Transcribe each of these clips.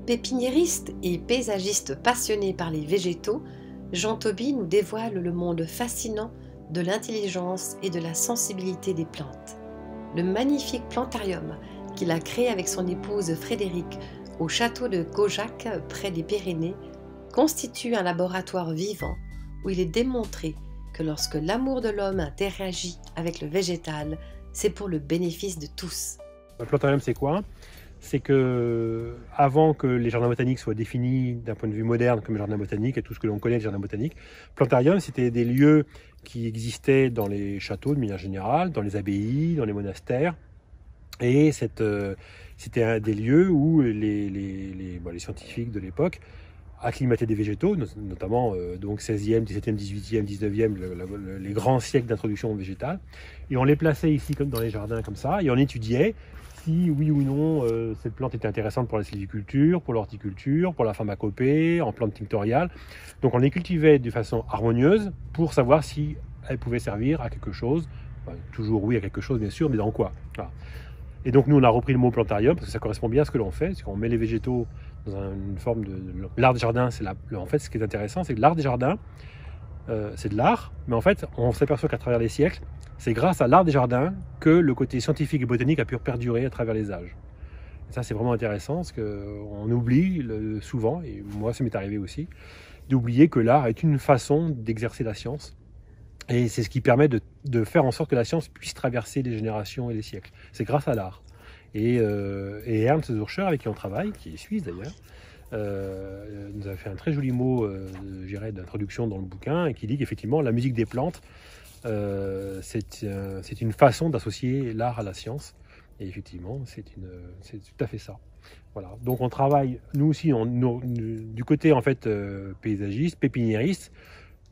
Pépiniériste et paysagiste passionné par les végétaux, Jean Toby nous dévoile le monde fascinant de l'intelligence et de la sensibilité des plantes. Le magnifique plantarium qu'il a créé avec son épouse Frédérique au château de Gaujac, près des Pyrénées, constitue un laboratoire vivant où il est démontré que lorsque l'amour de l'homme interagit avec le végétal, c'est pour le bénéfice de tous. Le plantarium, c'est quoi? C'est que avant que les jardins botaniques soient définis d'un point de vue moderne comme les jardins botaniques et tout ce que l'on connaît des jardins botaniques, plantarium, c'était des lieux qui existaient dans les châteaux de manière générale, dans les abbayes, dans les monastères. Et c'était des lieux où les scientifiques de l'époque acclimataient des végétaux, notamment donc 16e, 17e, 18e, 19e, les grands siècles d'introduction végétale. Et on les plaçait ici comme dans les jardins comme ça, et on étudiait si oui ou non cette plante était intéressante pour la sylviculture, pour l'horticulture, pour la pharmacopée, en plante tinctoriale. Donc on les cultivait de façon harmonieuse pour savoir si elles pouvaient servir à quelque chose. Enfin, toujours oui à quelque chose bien sûr, mais dans quoi? Voilà. Et donc nous on a repris le mot plantarium parce que ça correspond bien à ce que l'on fait, c'est qu'on met les végétaux dans une forme de l'art des jardins. En fait ce qui est intéressant, c'est que l'art des jardins, c'est de l'art, mais en fait on s'aperçoit qu'à travers les siècles, c'est grâce à l'art des jardins que le côté scientifique et botanique a pu perdurer à travers les âges. Et ça c'est vraiment intéressant parce qu'on oublie souvent, et moi ça m'est arrivé aussi, d'oublier que l'art est une façon d'exercer la science. Et c'est ce qui permet de faire en sorte que la science puisse traverser les générations et les siècles. C'est grâce à l'art. Et Ernst Zürcher, avec qui on travaille, qui est suisse d'ailleurs, nous a fait un très joli mot d'introduction dans le bouquin, et qui dit qu'effectivement la musique des plantes, c'est une façon d'associer l'art à la science. Et effectivement, c'est tout à fait ça. Voilà. Donc on travaille, nous aussi, du côté en fait paysagiste, pépiniériste.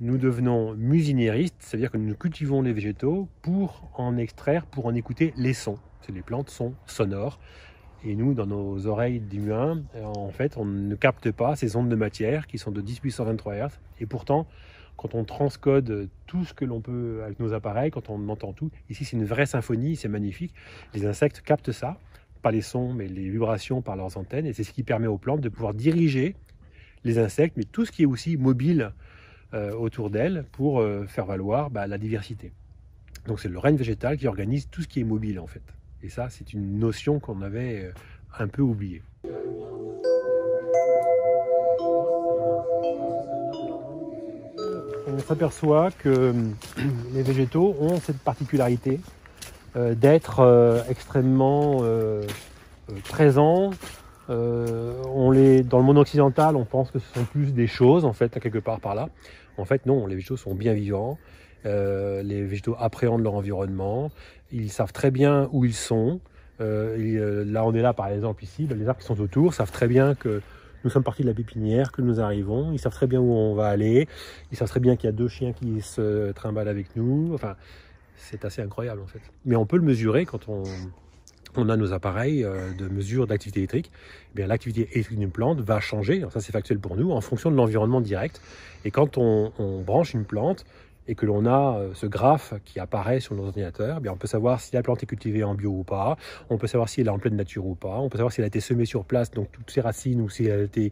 Nous devenons musiniéristes, c'est-à-dire que nous cultivons les végétaux pour en extraire, pour en écouter les sons. Les plantes sont sonores. Et nous, dans nos oreilles d'humains, en fait, on ne capte pas ces ondes de matière qui sont de 10 puissance 23 Hz. Et pourtant, quand on transcode tout ce que l'on peut avec nos appareils, quand on entend tout, ici c'est une vraie symphonie, c'est magnifique. Les insectes captent ça, pas les sons, mais les vibrations par leurs antennes. Et c'est ce qui permet aux plantes de pouvoir diriger les insectes, mais tout ce qui est aussi mobile autour d'elle pour faire valoir la diversité. Donc c'est le règne végétal qui organise tout ce qui est mobile en fait. Et ça c'est une notion qu'on avait un peu oubliée. On s'aperçoit que les végétaux ont cette particularité d'être extrêmement présents. Dans le monde occidental, on pense que ce sont plus des choses, en fait, quelque part par là. En fait, non, les végétaux sont bien vivants. Les végétaux appréhendent leur environnement. Ils savent très bien où ils sont. Là, on est là, par exemple, ici. Les arbres qui sont autour savent très bien que nous sommes partis de la pépinière, que nous arrivons. Ils savent très bien où on va aller. Ils savent très bien qu'il y a 2 chiens qui se trimballent avec nous. Enfin, c'est assez incroyable, en fait. Mais on peut le mesurer quand on a nos appareils de mesure d'activité électrique. Eh bien, l'activité électrique d'une plante va changer, alors ça c'est factuel pour nous, en fonction de l'environnement direct. Et quand on branche une plante et que l'on a ce graphe qui apparaît sur nos ordinateurs, eh bien, on peut savoir si la plante est cultivée en bio ou pas, on peut savoir si elle est en pleine nature ou pas, on peut savoir si elle a été semée sur place, donc toutes ses racines, ou si elle a été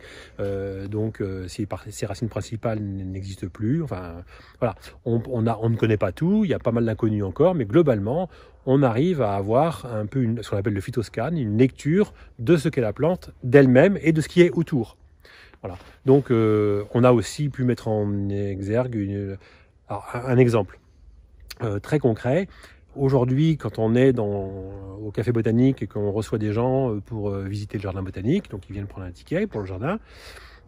si ses racines principales n'existent plus. Enfin, voilà, on ne connaît pas tout, il y a pas mal d'inconnus encore, mais globalement, on arrive à avoir un peu ce qu'on appelle le phytoscan, une lecture de ce qu'est la plante, d'elle-même et de ce qui est autour. Voilà. Donc on a aussi pu mettre en exergue un exemple très concret. Aujourd'hui, quand on est au café botanique et qu'on reçoit des gens pour visiter le jardin botanique, donc ils viennent prendre un ticket pour le jardin,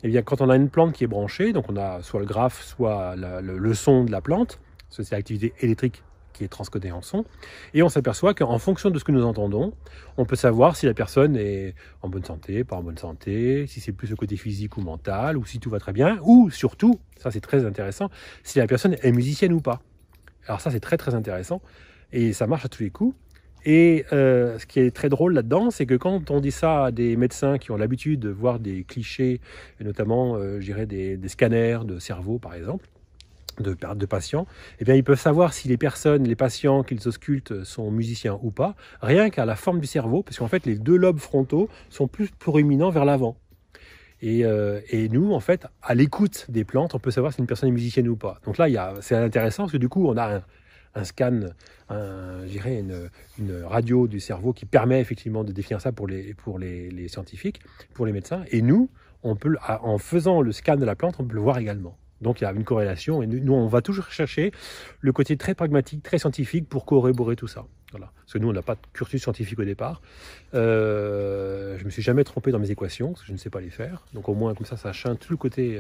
et bien quand on a une plante qui est branchée, donc on a soit le graphe, soit le son de la plante, c'est l'activité électrique qui est transcodé en son, et on s'aperçoit qu'en fonction de ce que nous entendons, on peut savoir si la personne est en bonne santé, pas en bonne santé, si c'est plus le côté physique ou mental, ou si tout va très bien, ou surtout, ça c'est très intéressant, si la personne est musicienne ou pas. Alors ça c'est très très intéressant, et ça marche à tous les coups. Et ce qui est très drôle là-dedans, c'est que quand on dit ça à des médecins qui ont l'habitude de voir des clichés, et notamment je dirais des scanners de cerveau par exemple, de patients, eh bien, ils peuvent savoir si les patients qu'ils auscultent sont musiciens ou pas, rien qu'à la forme du cerveau, parce qu'en fait les 2 lobes frontaux sont plus proéminents vers l'avant. Et nous, en fait, à l'écoute des plantes, on peut savoir si une personne est musicienne ou pas. Donc là, c'est intéressant parce que du coup, on a un scan, je dirais une radio du cerveau qui permet effectivement de définir ça pour les scientifiques, pour les médecins. Et nous, en faisant le scan de la plante, on peut le voir également. Donc il y a une corrélation et nous on va toujours chercher le côté très pragmatique, très scientifique pour corroborer tout ça. Voilà. Parce que nous on n'a pas de cursus scientifique au départ. Je ne me suis jamais trompé dans mes équations parce que je ne sais pas les faire. Donc au moins comme ça change tout le côté.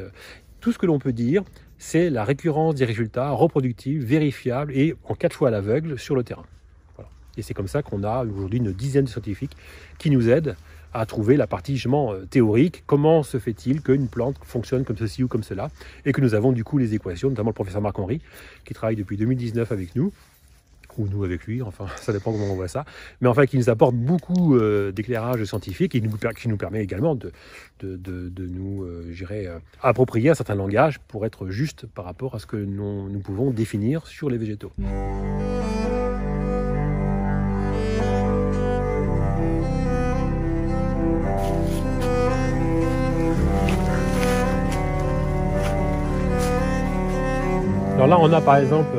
Tout ce que l'on peut dire, c'est la récurrence des résultats reproductibles, vérifiables et en 4 fois à l'aveugle sur le terrain. Voilà. Et c'est comme ça qu'on a aujourd'hui une dizaine de scientifiques qui nous aident à trouver la partie justement théorique, comment se fait-il qu'une plante fonctionne comme ceci ou comme cela, et que nous avons du coup les équations, notamment le professeur Marc-Henri, qui travaille depuis 2019 avec nous, ou nous avec lui, enfin ça dépend comment on voit ça, mais enfin qui nous apporte beaucoup d'éclairage scientifique et qui nous permet également de nous approprier un certain langage pour être juste par rapport à ce que nous pouvons définir sur les végétaux. Alors là, on a par exemple,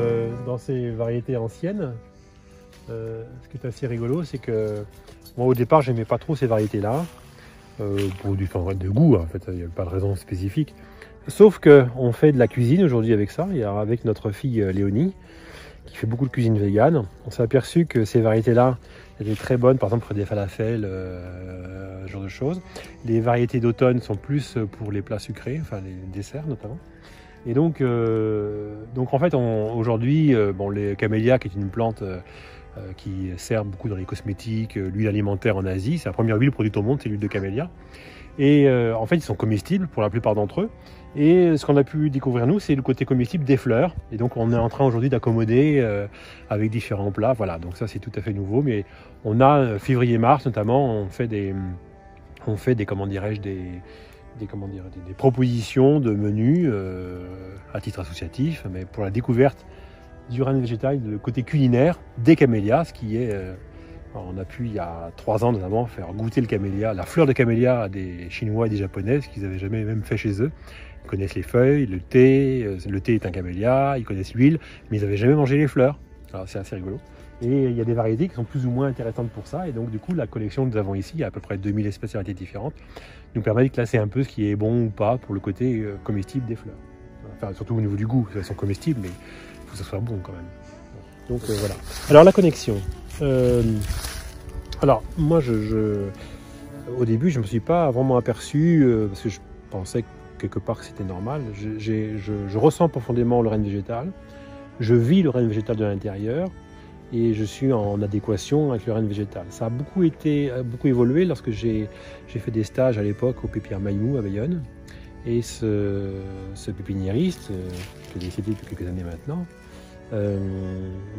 dans ces variétés anciennes, ce qui est assez rigolo, c'est que moi au départ, j'aimais pas trop ces variétés-là, pour de goût, en fait, il n'y a pas de raison spécifique. Sauf qu'on fait de la cuisine aujourd'hui avec ça, et avec notre fille Léonie, qui fait beaucoup de cuisine végane. On s'est aperçu que ces variétés-là étaient très bonnes, par exemple pour des falafels, ce genre de choses. Les variétés d'automne sont plus pour les plats sucrés, enfin les desserts notamment. Et donc en fait, aujourd'hui, les camélias, qui est une plante qui sert beaucoup dans les cosmétiques, l'huile alimentaire en Asie, c'est la première huile produite au monde, c'est l'huile de camélia. Et en fait, ils sont comestibles pour la plupart d'entre eux. Et ce qu'on a pu découvrir, nous, c'est le côté comestible des fleurs. Et donc, on est en train aujourd'hui d'accommoder avec différents plats. Voilà, donc ça, c'est tout à fait nouveau. Mais on a février-mars, notamment, on fait des propositions de menus à titre associatif, mais pour la découverte du règne végétal, le côté culinaire des camélias, ce qui est... on a pu, il y a 3 ans notamment, faire goûter le camélia, la fleur de camélia à des Chinois et des Japonais, ce qu'ils n'avaient jamais même fait chez eux. Ils connaissent les feuilles, le thé est un camélia, ils connaissent l'huile, mais ils n'avaient jamais mangé les fleurs. Alors c'est assez rigolo. Et il y a des variétés qui sont plus ou moins intéressantes pour ça. Et donc, du coup, la collection que nous avons ici, il y a à peu près 2000 espèces de variétés différentes, nous permet de classer un peu ce qui est bon ou pas pour le côté comestible des fleurs. Enfin, surtout au niveau du goût, elles sont comestibles, mais il faut que ça soit bon quand même. Donc, voilà. Alors, la connexion. Alors, moi, au début, je ne me suis pas vraiment aperçu, parce que je pensais quelque part que c'était normal. Je ressens profondément le règne végétal. Je vis le règne végétal de l'intérieur. Et je suis en adéquation avec le règne végétal. Ça a beaucoup évolué lorsque j'ai fait des stages à l'époque au Pépinière Maillemou à Bayonne. Et ce pépiniériste, qui est décédé depuis quelques années maintenant,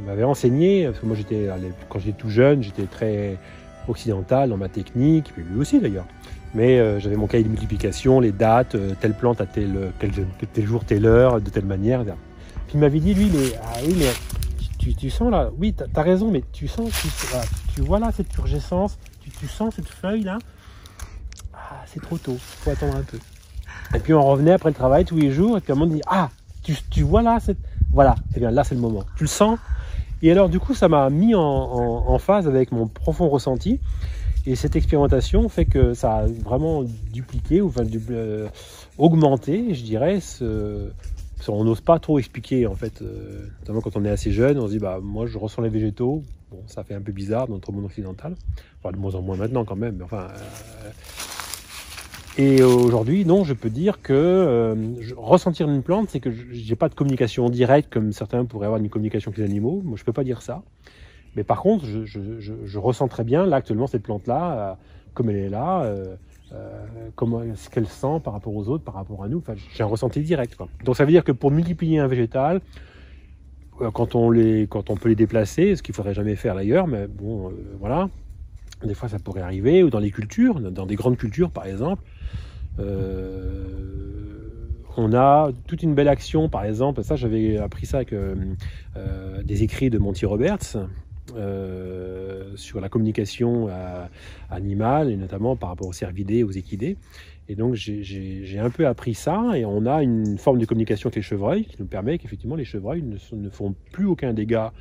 m'avait enseigné, parce que moi quand j'étais tout jeune, j'étais très occidental dans ma technique, puis lui aussi d'ailleurs. Mais j'avais mon cahier de multiplication, les dates, telle plante à tel jour, telle heure, de telle manière. Puis il m'avait dit, lui, mais tu sens là, oui, t'as raison, mais tu sens, tu vois là cette turgescence, tu sens cette feuille là, c'est trop tôt, faut attendre un peu. Et puis on revenait après le travail tous les jours, et puis à un moment on dit, tu vois là, voilà, et bien là c'est le moment, tu le sens. Et alors du coup ça m'a mis en phase avec mon profond ressenti, et cette expérimentation fait que ça a vraiment dupliqué, ou augmenté, je dirais, on n'ose pas trop expliquer en fait, notamment quand on est assez jeune, on se dit moi je ressens les végétaux, bon ça fait un peu bizarre dans notre monde occidental, enfin de moins en moins maintenant quand même, mais enfin et aujourd'hui non, je peux dire que ressentir une plante, c'est que j'ai pas de communication directe comme certains pourraient avoir une communication avec les animaux. Moi je peux pas dire ça, mais par contre je ressens très bien là actuellement cette plante là, comme elle est là, comment ce qu'elle sent par rapport aux autres, par rapport à nous. Enfin, j'ai un ressenti direct, quoi. Donc ça veut dire que pour multiplier un végétal, quand on peut les déplacer, ce qu'il faudrait jamais faire d'ailleurs, mais bon, voilà, des fois ça pourrait arriver, ou dans les cultures, dans des grandes cultures par exemple, on a toute une belle action, par exemple, ça j'avais appris ça avec des écrits de Monty Roberts, sur la communication animale, et notamment par rapport aux cervidés, aux équidés. Et donc j'ai un peu appris ça, et on a une forme de communication avec les chevreuils qui nous permet qu'effectivement les chevreuils ne font plus aucun dégât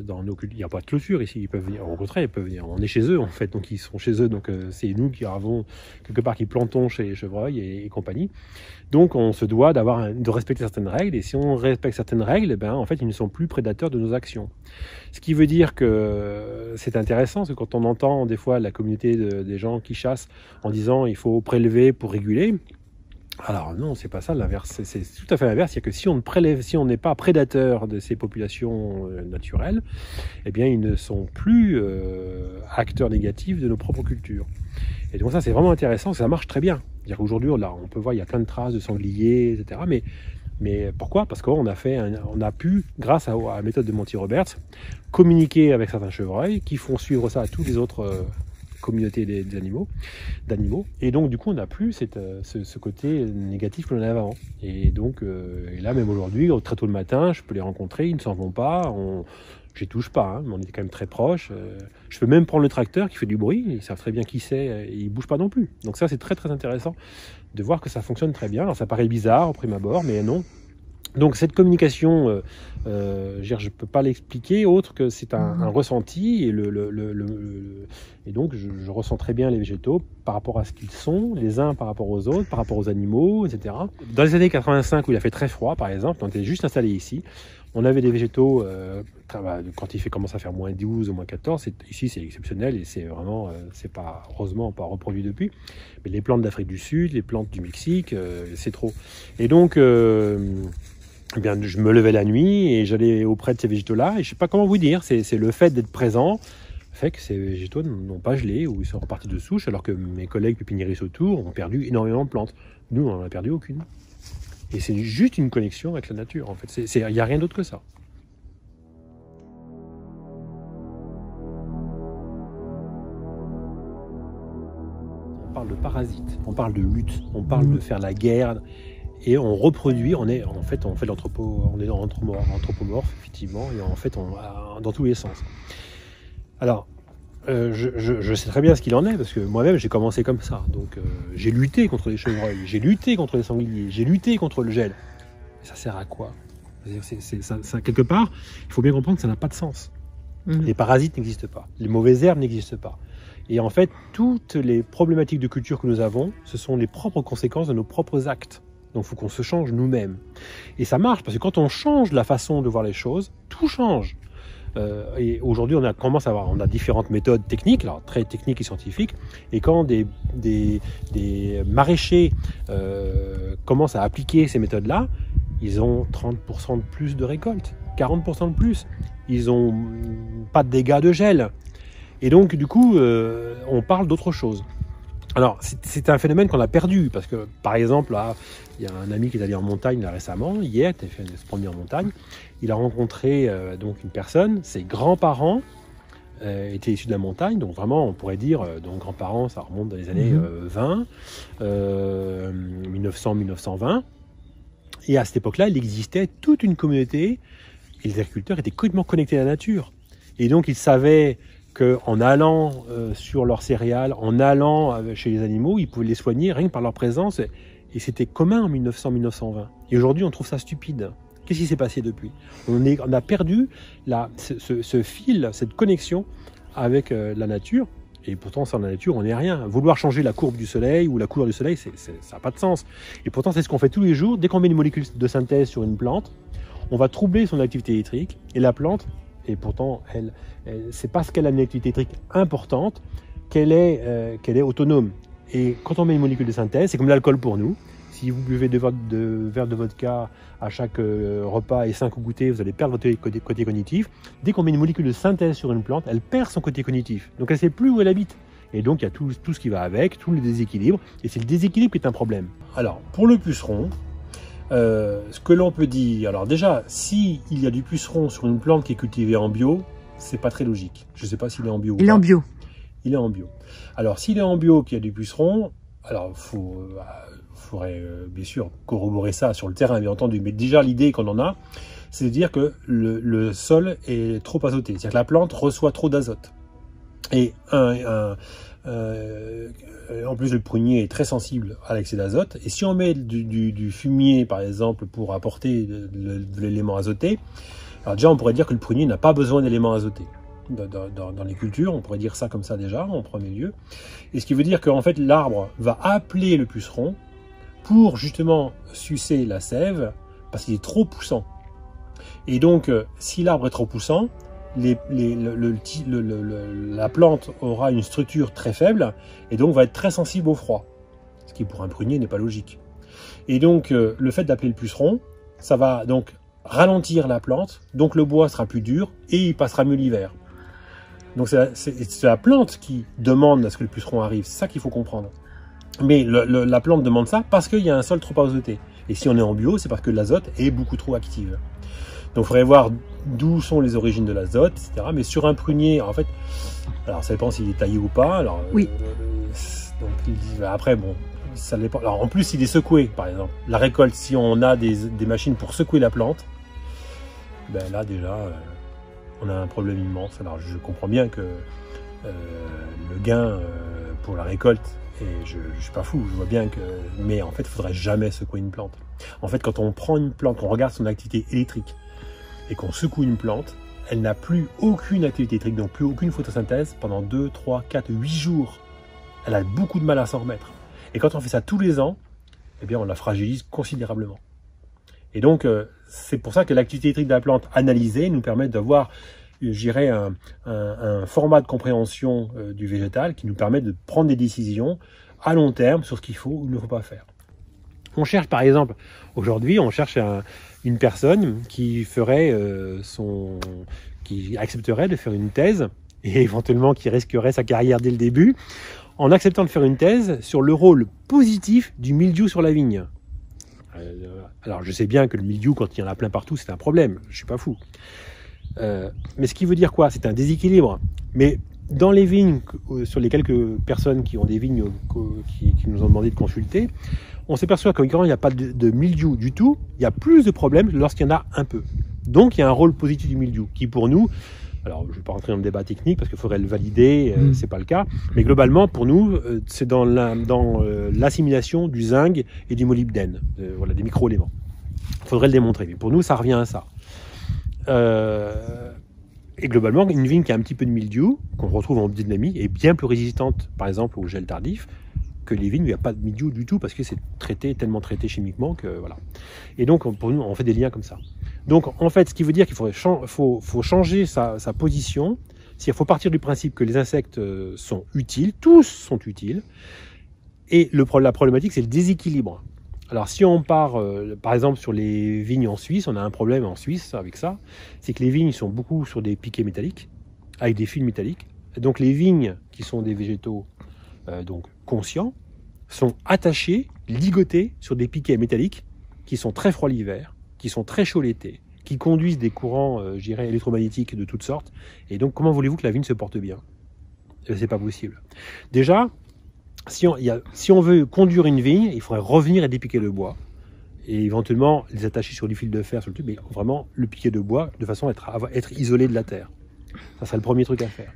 dans nos cultures. Il n'y a pas de clôture ici, ils peuvent venir, au contraire, ils peuvent venir. On est chez eux en fait, donc ils sont chez eux, donc c'est nous qui avons quelque part qui plantons chez les chevreuils et compagnie. Donc on se doit de respecter certaines règles, et si on respecte certaines règles, ben, en fait ils ne sont plus prédateurs de nos actions. Ce qui veut dire que c'est intéressant, parce que quand on entend des fois la communauté des gens qui chassent en disant il faut prélever pour réguler, alors non, c'est pas ça, l'inverse, c'est tout à fait l'inverse. C'est-à-dire que si on prélève, si on n'est pas prédateur de ces populations naturelles, eh bien ils ne sont plus acteurs négatifs de nos propres cultures. Et donc ça c'est vraiment intéressant, ça marche très bien. C'est-à-dire qu'aujourd'hui on peut voir, il y a plein de traces de sangliers, etc. Mais pourquoi? Parce qu'on a pu, grâce à la méthode de Monty Roberts, communiquer avec certains chevreuils qui font suivre ça à toutes les autres communauté d'animaux. Et donc du coup on n'a plus ce côté négatif que l'on avait avant. Et donc et là même aujourd'hui, très tôt le matin, je peux les rencontrer, ils ne s'en vont pas, je les touche pas, hein, mais on est quand même très proches. Je peux même prendre le tracteur qui fait du bruit, ils savent très bien qui c'est, et ils ne bougent pas non plus. Donc ça c'est très très intéressant de voir que ça fonctionne très bien. Alors ça paraît bizarre au prime abord, mais non. Donc cette communication, je ne peux pas l'expliquer autre que c'est un ressenti, et donc je ressens très bien les végétaux par rapport à ce qu'ils sont, les uns par rapport aux autres, par rapport aux animaux, etc. Dans les années 85 où il a fait très froid par exemple, on était juste installé ici, on avait des végétaux, quand il commence à faire moins 12 ou moins 14, ici c'est exceptionnel et c'est vraiment, c'est pas, heureusement pas reproduit depuis, mais les plantes d'Afrique du Sud, les plantes du Mexique, c'est trop. Et donc, eh bien, je me levais la nuit et j'allais auprès de ces végétaux-là, et je ne sais pas comment vous dire, c'est le fait d'être présent fait que ces végétaux n'ont pas gelé ou ils sont repartis de souche, alors que mes collègues pépiniéristes autour ont perdu énormément de plantes. Nous, on n'en a perdu aucune. Et c'est juste une connexion avec la nature, en fait. Il n'y a rien d'autre que ça. On parle de parasites, on parle de lutte, on parle de faire la guerre. Et on reproduit, on fait on est anthropomorphe, effectivement, et en fait, dans tous les sens. Alors, je sais très bien ce qu'il en est, parce que moi-même, j'ai commencé comme ça. Donc, j'ai lutté contre les chevreuils, j'ai lutté contre les sangliers, j'ai lutté contre le gel. Et ça sert à quoi? Ça, quelque part, il faut bien comprendre que ça n'a pas de sens. Les parasites n'existent pas, les mauvaises herbes n'existent pas. Et en fait, toutes les problématiques de culture que nous avons, ce sont les propres conséquences de nos propres actes. Donc il faut qu'on se change nous-mêmes. Et ça marche, parce que quand on change la façon de voir les choses, tout change. Et aujourd'hui, on a différentes méthodes techniques, alors très techniques et scientifiques. Et quand des maraîchers commencent à appliquer ces méthodes-là, ils ont 30% de plus de récolte, 40% de plus. Ils n'ont pas de dégâts de gel. Et donc, du coup, on parle d'autre chose. Alors, c'est un phénomène qu'on a perdu, parce que, par exemple, là, il y a un ami qui est allé en montagne là, récemment, hier, il a fait se promener en montagne, il a rencontré donc une personne, ses grands-parents étaient issus de la montagne, donc vraiment, on pourrait dire, donc grands-parents, ça remonte dans les années 1900-1920, et à cette époque-là, il existait toute une communauté, et les agriculteurs étaient complètement connectés à la nature, et donc ils savaient qu'en allant sur leurs céréales, en allant chez les animaux, ils pouvaient les soigner rien que par leur présence. Et c'était commun en 1900-1920. Et aujourd'hui, on trouve ça stupide. Qu'est-ce qui s'est passé depuis? On a perdu ce fil, cette connexion avec la nature. Et pourtant, sans la nature, on n'est rien. Vouloir changer la courbe du soleil ou la couleur du soleil, ça n'a pas de sens. Et pourtant, c'est ce qu'on fait tous les jours. Dès qu'on met une molécule de synthèse sur une plante, on va troubler son activité électrique. Et la plante, et pourtant, c'est parce qu'elle a une activité électrique importante qu'elle est autonome. Et quand on met une molécule de synthèse, c'est comme l'alcool pour nous. Si vous buvez 2 verres de vodka à chaque repas et 5 au goûter, vous allez perdre votre côté cognitif. Dès qu'on met une molécule de synthèse sur une plante, elle perd son côté cognitif. Donc elle ne sait plus où elle habite. Et donc il y a tout ce qui va avec, tout le déséquilibre. Et c'est le déséquilibre qui est un problème. Alors, pour le puceron, ce que l'on peut dire, alors déjà, s'il y a du puceron sur une plante qui est cultivée en bio, c'est pas très logique. Je ne sais pas s'il est en bio ou pas. Il est en bio. Il est en bio. Alors, s'il est en bio, qu'il y a du puceron, alors faudrait bien sûr corroborer ça sur le terrain, bien entendu. Mais déjà, l'idée qu'on en a, c'est de dire que le sol est trop azoté. C'est-à-dire que la plante reçoit trop d'azote. Et En plus, le prunier est très sensible à l'excès d'azote. Et si on met du fumier, par exemple, pour apporter de l'élément azoté, alors déjà, on pourrait dire que le prunier n'a pas besoin d'éléments azotés. Dans les cultures, on pourrait dire ça comme ça déjà, en premier lieu. Et ce qui veut dire qu'en fait, l'arbre va appeler le puceron pour justement sucer la sève, parce qu'il est trop poussant. Et donc, si l'arbre est trop poussant, la plante aura une structure très faible et donc va être très sensible au froid, ce qui pour un prunier n'est pas logique. Et donc le fait d'appeler le puceron, ça va donc ralentir la plante, donc le bois sera plus dur et il passera mieux l'hiver. Donc c'est la plante qui demande à ce que le puceron arrive, c'est ça qu'il faut comprendre. Mais la plante demande ça parce qu'il y a un sol trop azoté. Et si on est en bio, c'est parce que l'azote est beaucoup trop active. Donc il faudrait voir d'où sont les origines de l'azote, etc. Mais sur un prunier, en fait, alors ça dépend s'il est taillé ou pas. Alors, oui. Donc après, bon, ça dépend. Alors en plus, il est secoué, par exemple. La récolte, si on a des machines pour secouer la plante, ben là déjà, on a un problème immense. Alors je comprends bien que le gain pour la récolte, et je suis pas fou, je vois bien que, mais en fait, il faudrait jamais secouer une plante. En fait, quand on prend une plante, qu'on regarde son activité électrique, et qu'on secoue une plante, elle n'a plus aucune activité électrique, donc plus aucune photosynthèse pendant 2, 3, 4, 8 jours. Elle a beaucoup de mal à s'en remettre. Et quand on fait ça tous les ans, eh bien on la fragilise considérablement. Et donc, c'est pour ça que l'activité électrique de la plante analysée nous permet d'avoir, je dirais, un format de compréhension du végétal qui nous permet de prendre des décisions à long terme sur ce qu'il faut ou ne faut pas faire. On cherche par exemple, aujourd'hui, on cherche une personne qui ferait qui accepterait de faire une thèse et éventuellement qui risquerait sa carrière dès le début en acceptant de faire une thèse sur le rôle positif du mildiou sur la vigne. Alors je sais bien que le mildiou, quand il y en a plein partout, c'est un problème, je suis pas fou. Mais ce qui veut dire quoi? C'est un déséquilibre. Mais dans les vignes, sur les quelques personnes qui ont des vignes qui nous ont demandé de consulter, on s'aperçoit que quand il n'y a pas de mildiou du tout, il y a plus de problèmes lorsqu'il y en a un peu. Donc il y a un rôle positif du mildiou qui pour nous, alors je ne vais pas rentrer dans le débat technique parce qu'il faudrait le valider, c'est pas le cas, mais globalement pour nous c'est dans l'assimilation du zinc et du molybdène, voilà, des micro-éléments. Il faudrait le démontrer, mais pour nous ça revient à ça. Et globalement, une vigne qui a un petit peu de mildiou, qu'on retrouve en biodynamie, est bien plus résistante, par exemple, au gel tardif, que les vignes où il n'y a pas de mildiou du tout, parce que c'est tellement traité chimiquement que voilà. Et donc, pour nous, on fait des liens comme ça. Donc, en fait, ce qui veut dire qu'il faut changer sa position, c'est-à-dire qu'il faut partir du principe que les insectes sont utiles, tous sont utiles, et la problématique, c'est le déséquilibre. Alors si on part, par exemple, sur les vignes en Suisse, on a un problème en Suisse avec ça, c'est que les vignes sont beaucoup sur des piquets métalliques, avec des fils métalliques. Et donc les vignes, qui sont des végétaux donc conscients, sont attachées, ligotées sur des piquets métalliques qui sont très froids l'hiver, qui sont très chauds l'été, qui conduisent des courants, je dirais, électromagnétiques de toutes sortes. Et donc comment voulez-vous que la vigne se porte bien? C'est pas possible. Déjà, si on veut conduire une vigne, il faudrait revenir et dépiquer le bois. Et éventuellement les attacher sur du fil de fer, sur le tube, mais vraiment le piquer de bois de façon à être isolé de la terre. Ça serait le premier truc à faire.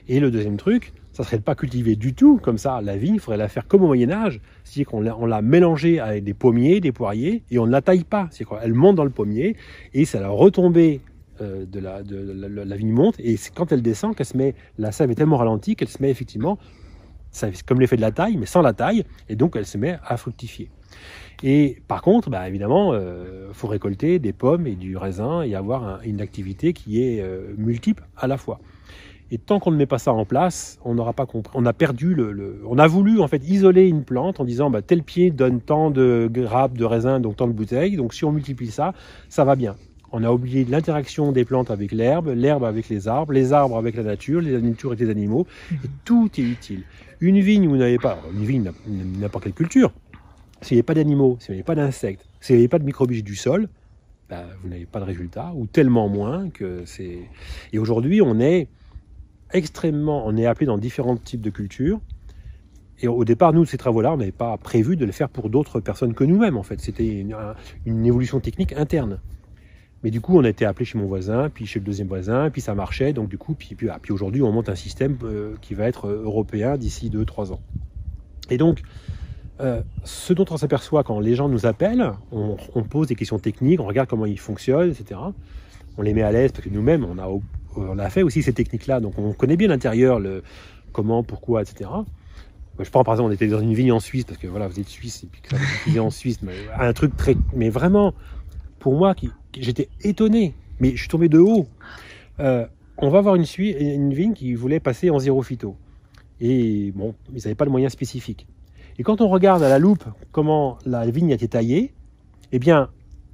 Et le deuxième truc, ça serait de pas cultiver du tout comme ça la vigne, il faudrait la faire comme au Moyen-Âge, c'est-à-dire qu'on l'a mélangée avec des pommiers, des poiriers, et on ne la taille pas. C'est-à-dire qu'elle monte dans le pommier, et c'est la retombée de la vigne monte, et quand elle descend, la sève est tellement ralentie qu'elle se met effectivement, c'est comme l'effet de la taille, mais sans la taille, et donc elle se met à fructifier. Et par contre, bah, évidemment, faut récolter des pommes et du raisin et avoir une activité qui est multiple à la fois. Et tant qu'on ne met pas ça en place, on n'aura pas compris. On a perdu on a voulu en fait isoler une plante en disant bah, tel pied donne tant de grappes de raisin, donc tant de bouteilles. Donc si on multiplie ça, ça va bien. On a oublié l'interaction des plantes avec l'herbe avec les arbres avec la nature avec les animaux. Et tout est utile. Une vigne, vous n'avez pas, une vigne, n'importe quelle culture, s'il n'y a pas d'animaux, s'il n'y a pas d'insectes, s'il n'y a pas de microbies du sol, ben, vous n'avez pas de résultat, ou tellement moins que c'est... Et aujourd'hui, on est appelé dans différents types de cultures. Et au départ, nous, ces travaux-là, on n'avait pas prévu de les faire pour d'autres personnes que nous-mêmes, en fait. C'était une évolution technique interne. Mais du coup, on a été appelé chez mon voisin, puis chez le deuxième voisin, puis ça marchait. Donc du coup, puis aujourd'hui, on monte un système qui va être européen d'ici 2-3 ans. Et donc, ce dont on s'aperçoit quand les gens nous appellent, on pose des questions techniques, on regarde comment ils fonctionnent, etc. On les met à l'aise parce que nous-mêmes, on a fait aussi ces techniques-là. Donc on connaît bien l'intérieur, comment, pourquoi, etc. Je prends par exemple, on était dans une vigne en Suisse, parce que voilà, vous êtes Suisse, et puis que ça va en Suisse, mais un truc mais vraiment, pour moi, j'étais étonné, mais je suis tombé de haut. On va voir une vigne qui voulait passer en zéro phyto. Et bon, ils n'avaient pas de moyens spécifiques. Et quand on regarde à la loupe comment la vigne a été taillée, eh bien,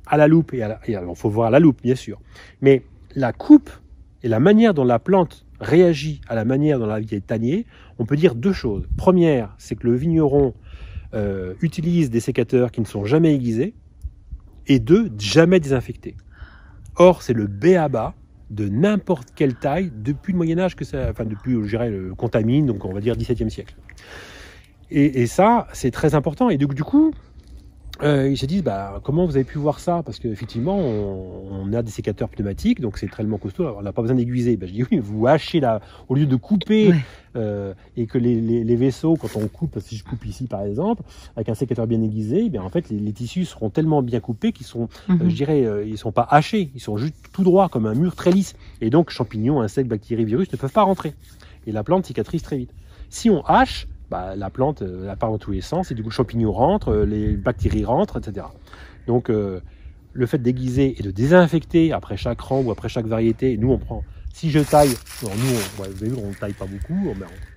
à la loupe, il faut voir à la loupe, bien sûr, mais la coupe et la manière dont la plante réagit à la manière dont la vigne est taillée, on peut dire deux choses. Première, c'est que le vigneron utilise des sécateurs qui ne sont jamais aiguisés, et deux, jamais désinfectés. Or, c'est le b.a.-ba de n'importe quelle taille depuis le Moyen-Âge, depuis, je dirais, le Contamine, donc on va dire 17e siècle. Et ça, c'est très important. Et donc, du coup, ils se disent, comment vous avez pu voir ça? Parce qu'effectivement, on a des sécateurs pneumatiques, donc c'est tellement costaud, on n'a pas besoin d'aiguiser. Je dis, oui, vous hachez au lieu de couper, et que les vaisseaux, quand on coupe, si je coupe ici par exemple, avec un sécateur bien aiguisé, en fait, les tissus seront tellement bien coupés qu'ils sont, je dirais, ils ne sont pas hachés, ils sont juste tout droits, comme un mur très lisse. Et donc, champignons, insectes, bactéries, virus ne peuvent pas rentrer. Et la plante cicatrise très vite. Si on hache, la plante elle part dans tous les sens et du coup le champignon rentre, les bactéries rentrent, etc. Donc le fait d'aiguiser et de désinfecter après chaque rang ou après chaque variété, nous on prend, si je taille, vous avez vu, on ne taille pas beaucoup,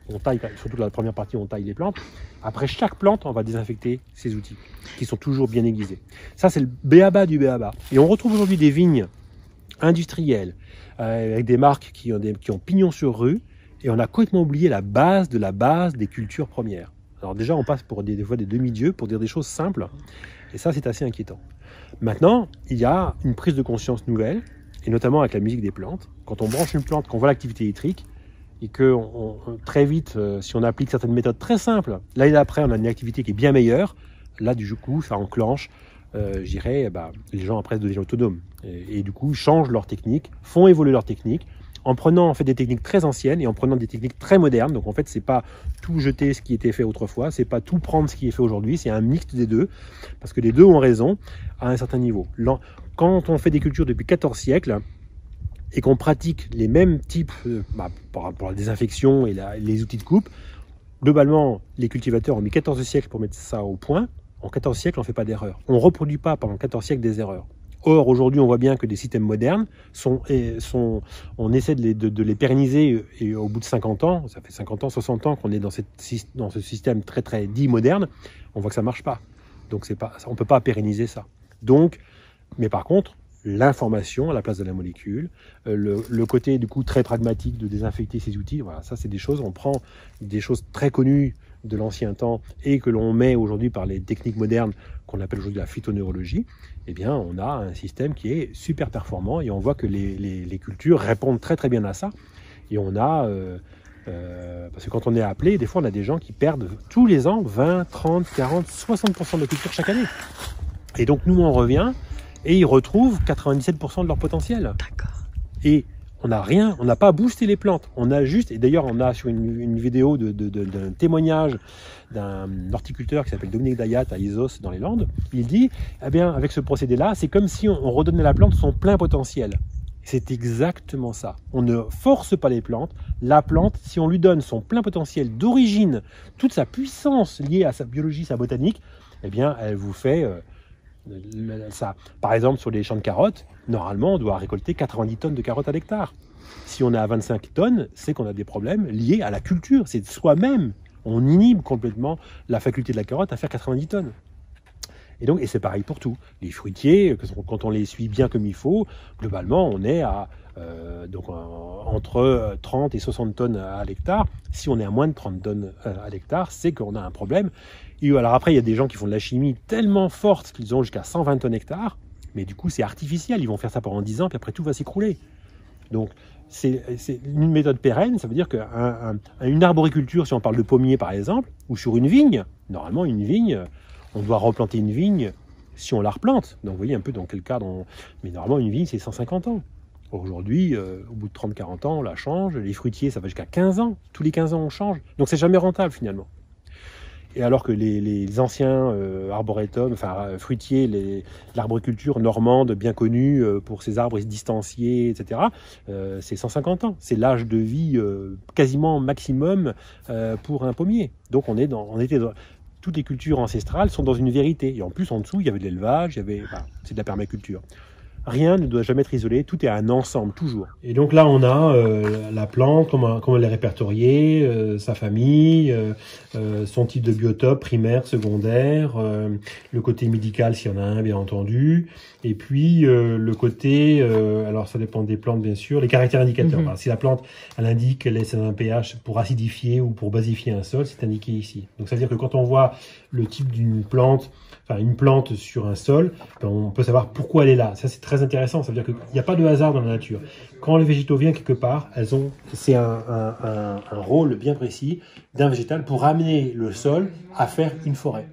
on taille, surtout la première partie on taille les plantes, après chaque plante on va désinfecter ces outils qui sont toujours bien aiguisés. Ça c'est le b.a.-ba du b.a.-ba. Et on retrouve aujourd'hui des vignes industrielles avec des marques qui ont pignon sur rue. Et on a complètement oublié la base de la base des cultures premières. Alors déjà, on passe pour des fois des demi-dieux pour dire des choses simples. Et ça, c'est assez inquiétant. Maintenant, il y a une prise de conscience nouvelle, et notamment avec la musique des plantes. Quand on branche une plante, qu'on voit l'activité électrique, et que très vite, si on applique certaines méthodes très simples, l'année d'après, on a une activité qui est bien meilleure. Là, du coup, ça enclenche, je dirais, les gens après deviennent autonomes. Et du coup, changent leur technique, font évoluer leur technique, en prenant en fait des techniques très anciennes et en prenant des techniques très modernes. Donc en fait, c'est pas tout jeter ce qui était fait autrefois, c'est pas tout prendre ce qui est fait aujourd'hui, c'est un mix des deux, parce que les deux ont raison à un certain niveau. Quand on fait des cultures depuis 14 siècles et qu'on pratique les mêmes types pour la désinfection et les outils de coupe, globalement, les cultivateurs ont mis 14 siècles pour mettre ça au point. En 14 siècles, on ne fait pas d'erreur. On ne reproduit pas pendant 14 siècles des erreurs. Or, aujourd'hui, on voit bien que des systèmes modernes, on essaie de les pérenniser et au bout de 50 ans, ça fait 50 ans, 60 ans qu'on est dans ce système très, très dit moderne, on voit que ça ne marche pas. Donc, on ne peut pas pérenniser ça. Donc, mais par contre, l'information à la place de la molécule, le côté du coup très pragmatique de désinfecter ces outils, voilà, ça c'est des choses, on prend des choses très connues de l'ancien temps et que l'on met aujourd'hui par les techniques modernes qu'on appelle aujourd'hui la phytoneurologie, eh bien on a un système qui est super performant et on voit que les cultures répondent très très bien à ça. Et on a, parce que quand on est appelé, des fois on a des gens qui perdent tous les ans 20, 30, 40, 60% de la culture chaque année. Et donc nous on revient et ils retrouvent 97% de leur potentiel. D'accord. Et on n'a pas boosté les plantes. On a juste, et d'ailleurs on a sur une vidéo d'un témoignage d'un horticulteur qui s'appelle Dominique Dayat à Isos dans les Landes, il dit, eh bien avec ce procédé-là, c'est comme si on redonnait à la plante son plein potentiel. C'est exactement ça. On ne force pas les plantes. La plante, si on lui donne son plein potentiel d'origine, toute sa puissance liée à sa biologie, sa botanique, eh bien elle vous fait... ça. Par exemple, sur les champs de carottes, normalement, on doit récolter 90 tonnes de carottes à l'hectare. Si on est à 25 tonnes, c'est qu'on a des problèmes liés à la culture. C'est soi-même. On inhibe complètement la faculté de la carotte à faire 90 tonnes. Et c'est pareil pour tout. Les fruitiers, quand on les suit bien comme il faut, globalement, on est à entre 30 et 60 tonnes à l'hectare. Si on est à moins de 30 tonnes à l'hectare, c'est qu'on a un problème. Et alors après, il y a des gens qui font de la chimie tellement forte qu'ils ont jusqu'à 120 tonnes hectare, mais du coup, c'est artificiel. Ils vont faire ça pendant 10 ans, puis après, tout va s'écrouler. Donc, c'est une méthode pérenne. Ça veut dire qu'une arboriculture, si on parle de pommier, par exemple, ou sur une vigne, normalement, une vigne, on doit replanter une vigne, si on la replante. Donc vous voyez un peu dans quel cadre mais normalement une vigne c'est 150 ans. Aujourd'hui, au bout de 30-40 ans, on la change. Les fruitiers, ça va jusqu'à 15 ans. Tous les 15 ans, on change. Donc c'est jamais rentable finalement. Et alors que les anciens arboretums, enfin fruitiers, l'arboriculture normande, bien connue pour ses arbres distanciés, etc., c'est 150 ans. C'est l'âge de vie quasiment maximum pour un pommier. Donc toutes les cultures ancestrales sont dans une vérité. Et en plus, en dessous, il y avait de l'élevage, c'est de la permaculture. Rien ne doit jamais être isolé, tout est un ensemble, toujours. Et donc là, on a la plante, comment elle est répertoriée, sa famille, son type de biotope, primaire, secondaire, le côté médical s'il y en a un, bien entendu, et puis le côté, alors ça dépend des plantes bien sûr, les caractères indicateurs. Alors, si la plante, elle indique qu'elle est dans un pH pour acidifier ou pour basifier un sol, c'est indiqué ici. Donc ça veut dire que quand on voit le type d'une plante, enfin une plante sur un sol, on peut savoir pourquoi elle est là. Ça c'est très intéressant, ça veut dire qu'il n'y a pas de hasard dans la nature. Quand les végétaux viennent quelque part, c'est un rôle bien précis d'un végétal pour amener le sol à faire une forêt.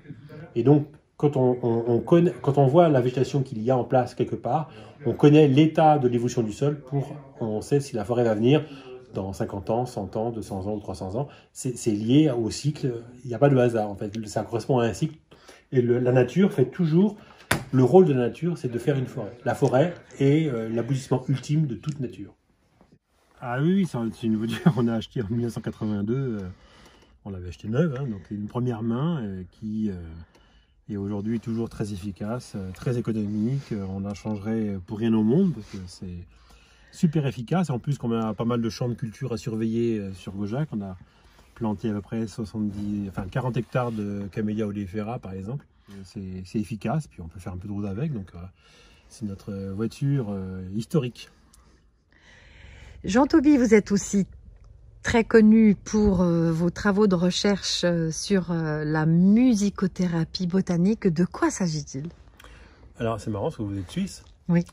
Et donc quand on voit la végétation qu'il y a en place quelque part, on connaît l'état de l'évolution du sol, on sait si la forêt va venir dans 50 ans, 100 ans, 200 ans ou 300 ans. C'est lié au cycle, il n'y a pas de hasard en fait, ça correspond à un cycle. Et la nature fait toujours, le rôle de la nature, c'est de faire une forêt. La forêt est l'aboutissement ultime de toute nature. Ah oui, c'est une voiture qu'on a achetée en 1982. On l'avait achetée neuve, hein, donc une première main qui est aujourd'hui toujours très efficace, très économique. On la changerait pour rien au monde parce que c'est super efficace. En plus, qu'on a pas mal de champs de culture à surveiller sur Gaujac. On a planté à peu près 40 hectares de Camellia oleifera par exemple. C'est efficace, puis on peut faire un peu de route avec, donc c'est notre voiture historique. Jean Tauby, vous êtes aussi très connu pour vos travaux de recherche sur la musicothérapie botanique. De quoi s'agit-il? Alors c'est marrant parce que vous êtes suisse. Oui.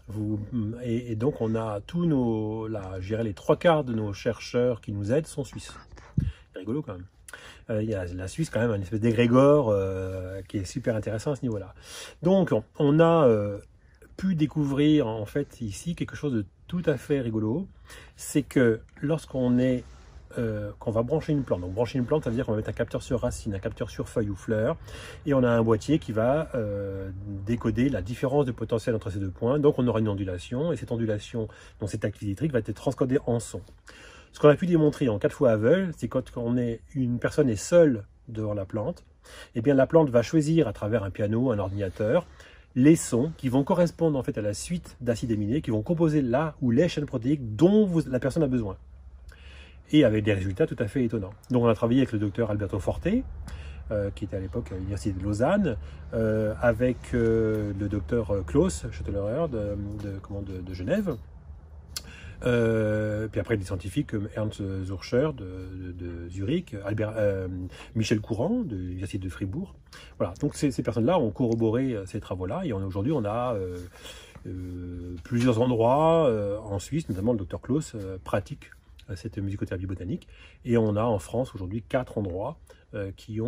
Et donc on a je dirais les 3/4 de nos chercheurs qui nous aident sont suisses. C'est rigolo quand même. Il y a la Suisse quand même, une espèce d'égrégore qui est super intéressant à ce niveau-là. Donc on a pu découvrir en fait ici quelque chose de tout à fait rigolo. C'est que lorsqu'on va brancher une plante, donc brancher une plante, ça veut dire qu'on va mettre un capteur sur racine, un capteur sur feuille ou fleur, et on a un boîtier qui va décoder la différence de potentiel entre ces deux points. Donc on aura une ondulation, et cette ondulation, dont cette activité électrique, va être transcodée en son. Ce qu'on a pu démontrer en 4 fois aveugle, c'est quand une personne est seule devant la plante, eh bien la plante va choisir à travers un piano, un ordinateur, les sons qui vont correspondre en fait à la suite d'acides aminés qui vont composer la ou les chaînes protéiques dont la personne a besoin. Et avec des résultats tout à fait étonnants. Donc on a travaillé avec le docteur Alberto Forte, qui était à l'époque à l'université de Lausanne, avec le docteur Klaus Schütteler de Genève. Puis après des scientifiques comme Ernst Zürcher de Zurich, Michel Courant de l'université de Fribourg. Voilà, donc ces personnes-là ont corroboré ces travaux-là, et aujourd'hui on a plusieurs endroits en Suisse, notamment le docteur Klaus pratique cette musicothérapie botanique, et on a en France aujourd'hui 4 endroits qui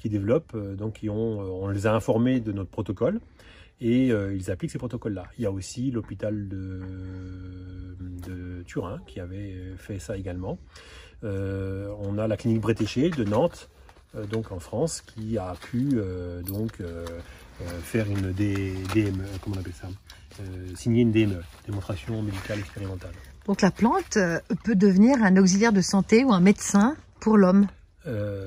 développent, on les a informés de notre protocole. Et ils appliquent ces protocoles-là. Il y a aussi l'hôpital de Turin qui avait fait ça également. On a la clinique Bretéché de Nantes, donc en France, qui a pu faire une DME, comment on appelle ça, signer une DME, démonstration médicale expérimentale. Donc la plante peut devenir un auxiliaire de santé ou un médecin pour l'homme.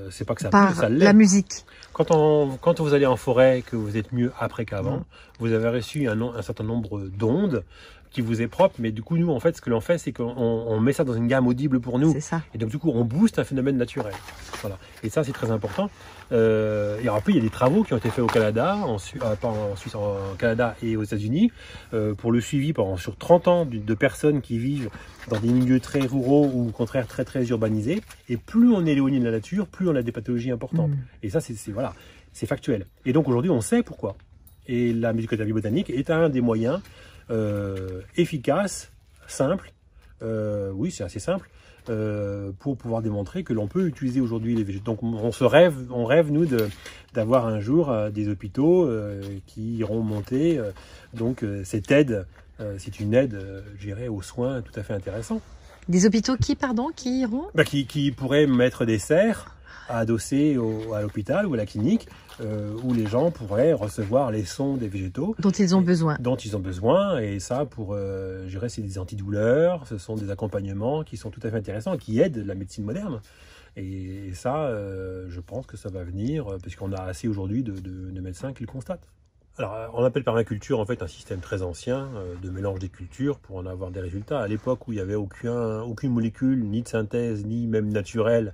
C'est pas que ça par peut, ça l'est. La musique. Quand vous allez en forêt, que vous êtes mieux après qu'avant, vous avez reçu un certain nombre d'ondes qui vous est propre, mais du coup nous en fait ce que l'on fait c'est qu'on met ça dans une gamme audible pour nous, et donc du coup on booste un phénomène naturel, voilà, et ça c'est très important. Et après il y a des travaux qui ont été faits au Canada, pas en Suisse, en Canada et aux États-Unis, pour le suivi sur 30 ans de personnes qui vivent dans des milieux très ruraux ou au contraire très très urbanisés, et plus on est éloigné de la nature, plus on a des pathologies importantes, et ça c'est factuel. Et donc aujourd'hui on sait pourquoi, et la musicothérapie botanique est un des moyens efficace, simple, oui c'est assez simple, pour pouvoir démontrer que l'on peut utiliser aujourd'hui les végétaux. Donc on rêve nous d'avoir un jour des hôpitaux qui iront monter. Donc cette aide, c'est une aide, je dirais, aux soins tout à fait intéressant. Des hôpitaux qui iront qui pourraient mettre des serres adossées à l'hôpital ou à la clinique, où les gens pourraient recevoir les sons des végétaux. Dont ils ont besoin. Dont ils ont besoin, et ça, je dirais, c'est des antidouleurs, ce sont des accompagnements qui sont tout à fait intéressants et qui aident la médecine moderne. Et ça, je pense que ça va venir, parce qu'on a assez aujourd'hui de médecins qui le constatent. Alors, on appelle permaculture en fait un système très ancien de mélange des cultures pour en avoir des résultats. À l'époque où il n'y avait aucune molécule, ni de synthèse, ni même naturelle,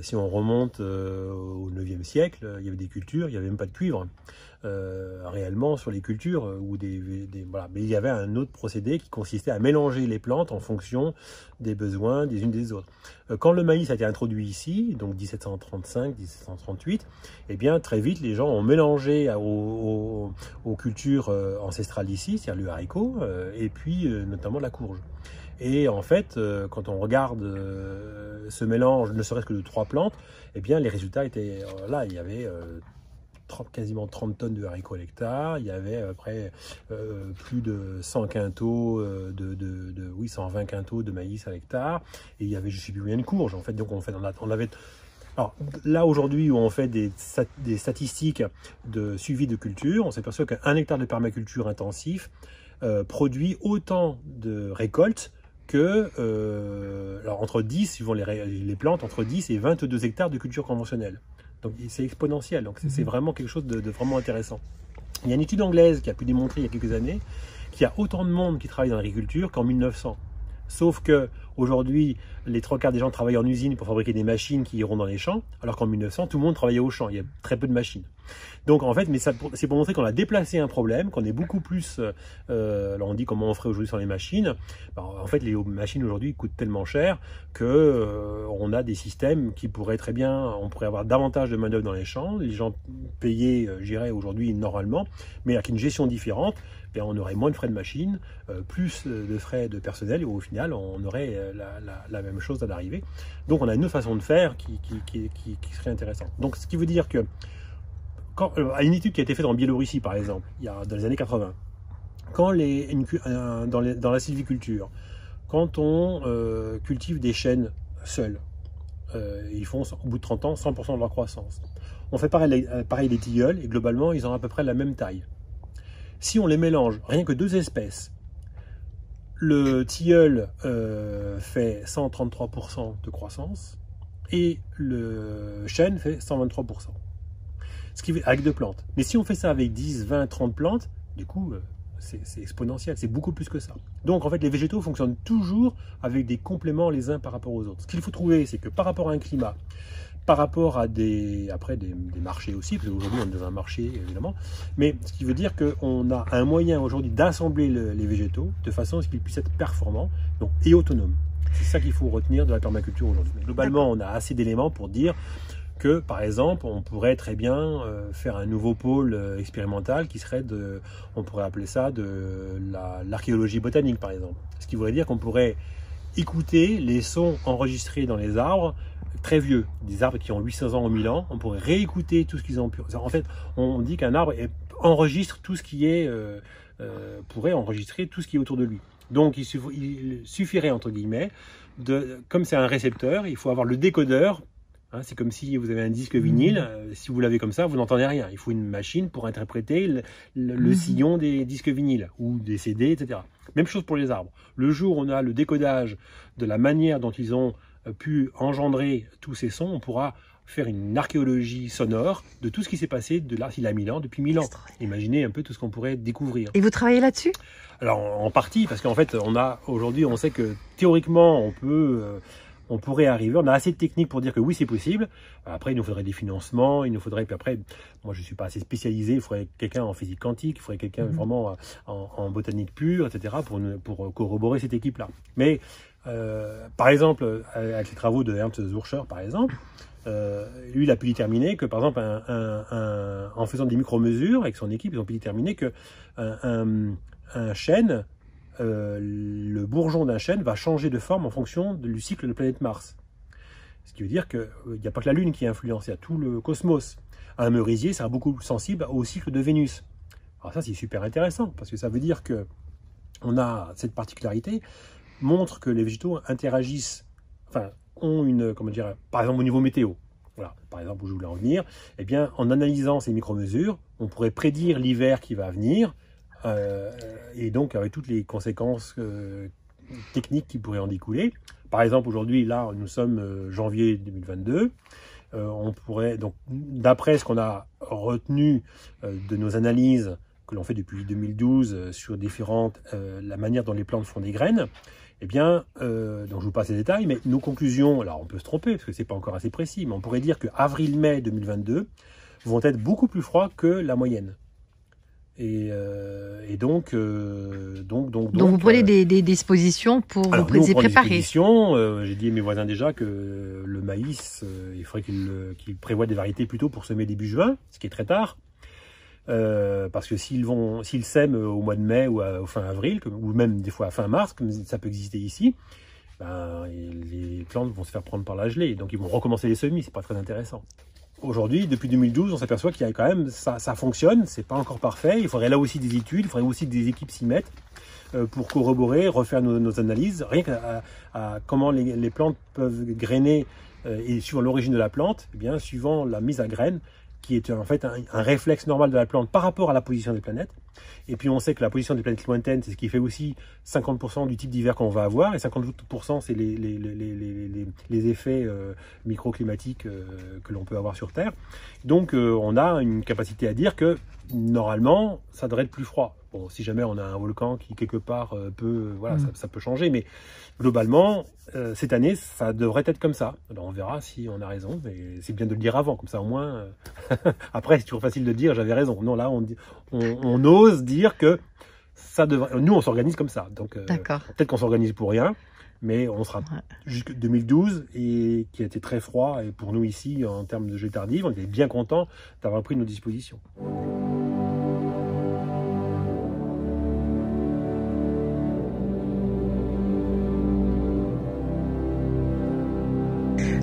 si on remonte au 9e siècle, il y avait des cultures, il n'y avait même pas de cuivre réellement sur les cultures. Voilà. Mais il y avait un autre procédé qui consistait à mélanger les plantes en fonction des besoins des unes des autres. Quand le maïs a été introduit ici, donc 1735-1738, eh bien très vite les gens ont mélangé aux cultures ancestrales ici, c'est-à-dire le haricot, et puis notamment la courge. Et en fait, quand on regarde ce mélange, ne serait-ce que de 3 plantes, eh bien les résultats étaient là. Il y avait quasiment 30 tonnes de haricots à l'hectare, il y avait après plus de 100 quintaux, 120 quintaux de maïs à l'hectare, et il y avait je ne sais plus combien de courges. En fait, donc on avait... Alors là aujourd'hui où on fait des statistiques de suivi de culture, on s'aperçoit qu'un hectare de permaculture intensif produit autant de récoltes que, alors entre 10, suivant les plantes, entre 10 et 22 hectares de culture conventionnelle. Donc c'est exponentiel, donc c'est vraiment quelque chose de vraiment intéressant. Il y a une étude anglaise qui a pu démontrer il y a quelques années qu'il y a autant de monde qui travaille dans l'agriculture qu'en 1900. Sauf que aujourd'hui, les 3/4 des gens travaillent en usine pour fabriquer des machines qui iront dans les champs, alors qu'en 1900, tout le monde travaillait au champ. Il y a très peu de machines. Donc en fait, mais c'est pour montrer qu'on a déplacé un problème, qu'on est beaucoup plus... alors on dit comment on ferait aujourd'hui sur les machines. En fait, les machines aujourd'hui coûtent tellement cher que on a des systèmes qui pourraient très bien... On pourrait avoir davantage de main-d'œuvre dans les champs, les gens payés, j'irais aujourd'hui normalement, mais avec une gestion différente. Et on aurait moins de frais de machine, plus de frais de personnel, et au final, on aurait la même chose à l'arrivée. Donc, on a une autre façon de faire qui serait intéressante. Donc, ce qui veut dire que, à une étude qui a été faite en Biélorussie, par exemple, dans les années 80, quand dans la sylviculture, quand on cultive des chênes seuls, ils font, au bout de 30 ans, 100% de leur croissance. On fait pareil les tilleuls, et globalement, ils ont à peu près la même taille. Si on les mélange, rien que 2 espèces, le tilleul fait 133% de croissance et le chêne fait 123%. Ce qui fait avec 2 plantes. Mais si on fait ça avec 10, 20, 30 plantes, du coup, c'est exponentiel, c'est beaucoup plus que ça. Donc en fait, les végétaux fonctionnent toujours avec des compléments les uns par rapport aux autres. Ce qu'il faut trouver, c'est que par rapport à un climat, par rapport à des marchés aussi, parce qu'aujourd'hui on est dans un marché évidemment, mais ce qui veut dire qu'on a un moyen aujourd'hui d'assembler les végétaux de façon à ce qu'ils puissent être performants et autonomes. C'est ça qu'il faut retenir de la permaculture aujourd'hui. Globalement, on a assez d'éléments pour dire que, par exemple, on pourrait très bien faire un nouveau pôle expérimental qui serait on pourrait appeler ça de l'archéologie botanique, par exemple. Ce qui voudrait dire qu'on pourrait écouter les sons enregistrés dans les arbres très vieux, des arbres qui ont 800 ans ou 1000 ans, on pourrait réécouter tout ce qu'ils ont pu... En fait, on dit qu'un arbre enregistre tout ce qui est... pourrait enregistrer tout ce qui est autour de lui. Donc, il suffirait, entre guillemets, comme c'est un récepteur, il faut avoir le décodeur. Hein, c'est comme si vous avez un disque vinyle, si vous l'avez comme ça, vous n'entendez rien. Il faut une machine pour interpréter le sillon des disques vinyles ou des CD, etc. Même chose pour les arbres. Le jour où on a le décodage de la manière dont ils ont pu engendrer tous ces sons, on pourra faire une archéologie sonore de tout ce qui s'est passé de là, il a 1000 ans, depuis 1000 ans. Imaginez un peu tout ce qu'on pourrait découvrir. Et vous travaillez là-dessus? Alors en partie, parce qu'en fait, aujourd'hui, on sait que théoriquement, on pourrait arriver, on a assez de techniques pour dire que oui, c'est possible. Après, il nous faudrait des financements, puis après, moi je ne suis pas assez spécialisé, il faudrait quelqu'un en physique quantique, il faudrait quelqu'un vraiment en botanique pure, etc., pour corroborer cette équipe-là. Mais, par exemple, avec les travaux de Ernst Zürcher, par exemple, lui, il a pu déterminer que, par exemple, en faisant des micro-mesures avec son équipe, ils ont pu déterminer que un chêne le bourgeon d'un chêne va changer de forme en fonction du cycle de la planète Mars. Ce qui veut dire qu'il n'y a pas que la Lune qui influence, il y a tout le cosmos. Un merisier sera beaucoup plus sensible au cycle de Vénus. Alors ça, c'est super intéressant, parce que ça veut dire que on a cette particularité, montre que les végétaux interagissent, enfin, ont une, comment dire, par exemple au niveau météo. Voilà, par exemple, où je voulais en venir, eh bien, en analysant ces micro-mesures, on pourrait prédire l'hiver qui va venir, et donc avec toutes les conséquences techniques qui pourraient en découler. Par exemple, aujourd'hui, là, nous sommes janvier 2022. On pourrait, donc, d'après ce qu'on a retenu de nos analyses que l'on fait depuis 2012 sur la manière dont les plantes font des graines, eh bien, donc je vous passe les détails, mais nos conclusions, alors on peut se tromper parce que c'est pas encore assez précis, mais on pourrait dire que avril-mai 2022 vont être beaucoup plus froids que la moyenne. Et donc vous prenez des dispositions pour vous préparer. J'ai dit à mes voisins déjà que le maïs, il faudrait qu'ils prévoient des variétés plutôt pour semer début juin, ce qui est très tard. Parce que s'ils sèment au mois de mai ou au fin avril, ou même des fois à fin mars, comme ça peut exister ici, ben, les plantes vont se faire prendre par la gelée, donc ils vont recommencer les semis, c'est pas très intéressant. Aujourd'hui, depuis 2012, on s'aperçoit qu'il y a quand même, ça fonctionne, c'est pas encore parfait, il faudrait là aussi des études, il faudrait aussi que des équipes s'y mettent pour corroborer, refaire nos analyses, rien qu'à comment les plantes peuvent grainer, et suivant l'origine de la plante, eh bien, suivant la mise à graines, qui est en fait un réflexe normal de la plante par rapport à la position des planètes. Et puis on sait que la position des planètes lointaines, c'est ce qui fait aussi 50% du type d'hiver qu'on va avoir, et 50% c'est les effets microclimatiques que l'on peut avoir sur Terre. Donc on a une capacité à dire que normalement, ça devrait être plus froid. Bon, si jamais on a un volcan qui quelque part voilà, ça peut changer, mais globalement, cette année, ça devrait être comme ça. Alors on verra si on a raison, mais c'est bien de le dire avant, comme ça au moins. Après, c'est toujours facile de dire j'avais raison. Non, là, on ose dire que ça devrait. Nous, on s'organise comme ça. Donc peut-être qu'on s'organise pour rien, mais on sera jusqu'en 2012 et qui a été très froid. Et pour nous ici, en termes de gelée tardive, on était bien contents d'avoir pris nos dispositions.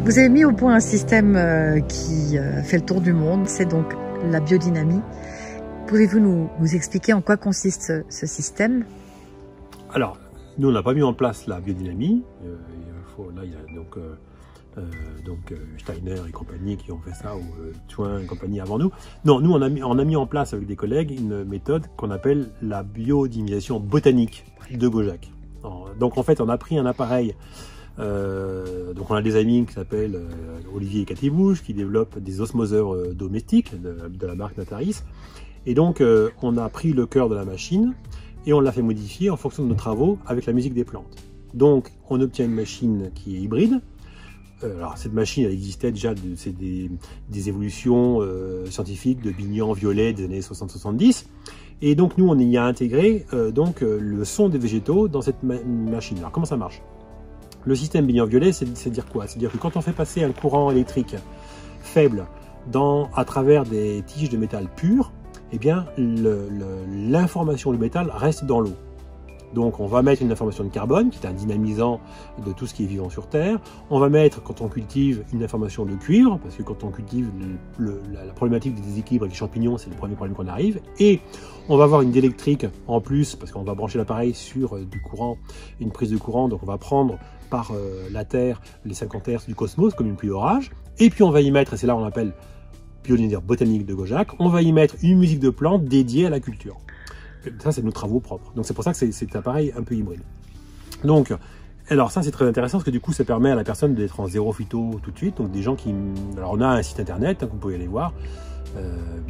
Vous avez mis au point un système qui fait le tour du monde, c'est donc la biodynamie. Pouvez-vous nous expliquer en quoi consiste ce système? Alors, nous on n'a pas mis en place la biodynamie. Là, il y a donc Steiner et compagnie qui ont fait ça, ou Chouin et compagnie avant nous. Non, nous on a mis en place avec des collègues une méthode qu'on appelle la biodynamisation botanique de Gaujac. Donc en fait, on a pris un appareil. Donc on a des amis qui s'appellent Olivier et Cathy Bouche qui développent des osmoseurs domestiques de la marque Nataris, et donc on a pris le cœur de la machine et on l'a fait modifier en fonction de nos travaux avec la musique des plantes. Donc on obtient une machine qui est hybride. Alors cette machine elle existait déjà, c'est des évolutions scientifiques de Bignan Violet des années 60-70, et donc nous on y a intégré donc le son des végétaux dans cette machine. Alors comment ça marche? Le système Bignan-Violet, c'est dire quoi? C'est dire que quand on fait passer un courant électrique faible à travers des tiges de métal pur, eh bien l'information du métal reste dans l'eau. Donc on va mettre une information de carbone, qui est un dynamisant de tout ce qui est vivant sur Terre. On va mettre, quand on cultive, une information de cuivre, parce que quand on cultive, la problématique des déséquilibres avec les champignons, c'est le premier problème qu'on arrive. Et on va avoir une diélectrique en plus, parce qu'on va brancher l'appareil sur du courant, une prise de courant, donc on va prendre par la Terre les 50 Hz du cosmos, comme une pluie d'orage. Et puis on va y mettre, et c'est là qu'on appelle biodynamie botanique de Gaujac, on va y mettre une musique de plantes dédiée à la culture. Ça, c'est nos travaux propres. Donc, c'est pour ça que c'est un appareil un peu hybride. Donc, alors ça, c'est très intéressant parce que du coup, ça permet à la personne d'être en zéro phyto tout de suite. Donc, des gens qui... Alors, on a un site internet, hein, que vous pouvez aller voir,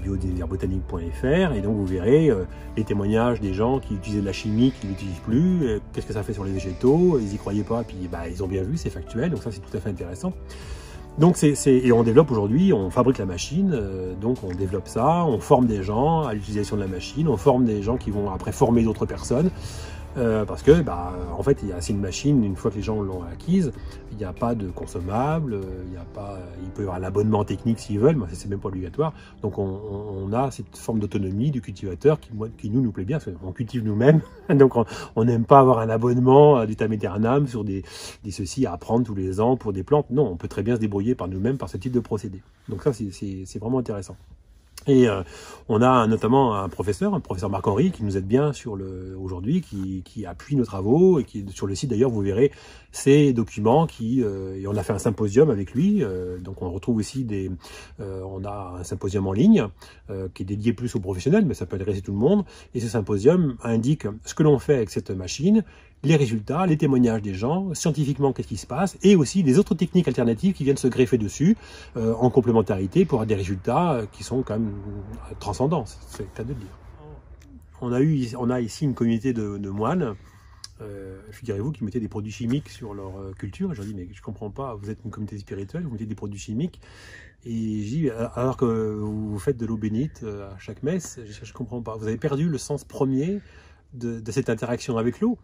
biodynamiebotanique.fr, et donc vous verrez les témoignages des gens qui utilisaient de la chimie, qui ne l'utilisent plus, qu'est-ce que ça fait sur les végétaux, ils n'y croyaient pas, puis bah, ils ont bien vu, c'est factuel, donc ça, c'est tout à fait intéressant. Donc et on développe aujourd'hui, on fabrique la machine, donc on développe ça, on forme des gens à l'utilisation de la machine, on forme des gens qui vont après former d'autres personnes. parce que, en fait, c'est une machine, une fois que les gens l'ont acquise, il n'y a pas de consommable, il peut y avoir l'abonnement technique s'ils veulent, mais c'est même pas obligatoire. Donc on a cette forme d'autonomie du cultivateur qui nous plaît bien, parce qu'on cultive nous-mêmes, donc on n'aime pas avoir un abonnement du tam aeternam sur des ceci à apprendre tous les ans pour des plantes. Non, on peut très bien se débrouiller par nous-mêmes par ce type de procédé. Donc ça, c'est vraiment intéressant. Et on a notamment un professeur Marc-Henri, qui nous aide bien aujourd'hui, qui appuie nos travaux, et qui sur le site d'ailleurs, vous verrez ces documents et on a fait un symposium avec lui, donc on retrouve aussi on a un symposium en ligne qui est dédié plus aux professionnels, mais ça peut intéresser tout le monde, et ce symposium indique ce que l'on fait avec cette machine, les résultats, les témoignages des gens, scientifiquement qu'est-ce qui se passe, et aussi les autres techniques alternatives qui viennent se greffer dessus en complémentarité pour avoir des résultats qui sont quand même transcendants, c'est le cas de le dire. On a ici une communauté de moines, figurez-vous, qui mettaient des produits chimiques sur leur culture. Je leur dis, mais je comprends pas, vous êtes une communauté spirituelle, vous mettez des produits chimiques, et je dis, alors que vous faites de l'eau bénite à chaque messe, je comprends pas, vous avez perdu le sens premier de cette interaction avec l'eau.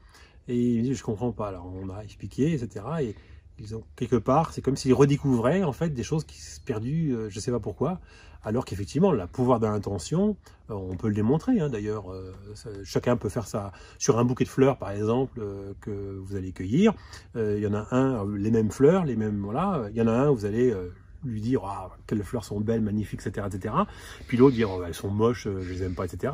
Et il me dit, je comprends pas. Alors on a expliqué, etc. Et ils ont quelque part, c'est comme s'ils redécouvraient en fait des choses qui se perdues, je sais pas pourquoi. Alors qu'effectivement, le pouvoir de l'intention, on peut le démontrer. Hein, d'ailleurs, chacun peut faire ça sur un bouquet de fleurs, par exemple, que vous allez cueillir. Il y en a un, les mêmes fleurs, les mêmes, voilà. Il y en a un, vous allez lui dire quelles fleurs sont belles, magnifiques, etc., etc. Puis l'autre dire elles sont moches, je les aime pas, etc.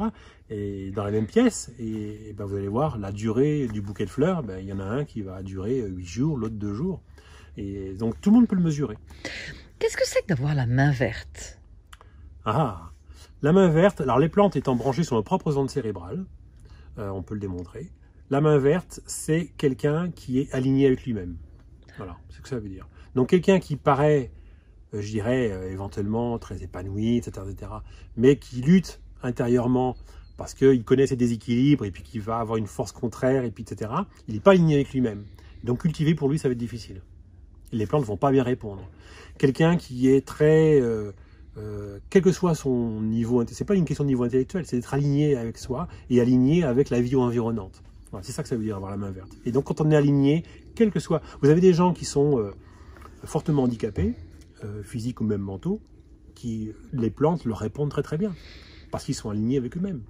Et dans la même pièce, et vous allez voir la durée du bouquet de fleurs. Il y en a un qui va durer 8 jours, l'autre 2 jours. Et donc tout le monde peut le mesurer. Qu'est-ce que c'est que d'avoir la main verte? La main verte. Alors les plantes étant branchées sur nos propres ondes cérébrales, on peut le démontrer. La main verte, c'est quelqu'un qui est aligné avec lui-même. Voilà, c'est ce que ça veut dire. Donc quelqu'un qui paraît je dirais éventuellement très épanoui, etc., mais qui lutte intérieurement parce qu'il connaît ses déséquilibres et puis qu'il va avoir une force contraire, et puis etc., il n'est pas aligné avec lui-même. Donc cultiver pour lui, ça va être difficile. Les plantes ne vont pas bien répondre. Quelqu'un qui est très... quel que soit son niveau, c'est pas une question de niveau intellectuel, c'est d'être aligné avec soi et aligné avec la vie environnante. Voilà, c'est ça que ça veut dire avoir la main verte. Et donc quand on est aligné, quel que soit... Vous avez des gens qui sont fortement handicapés, physiques ou même mentaux, les plantes leur répondent très très bien, parce qu'ils sont alignés avec eux-mêmes.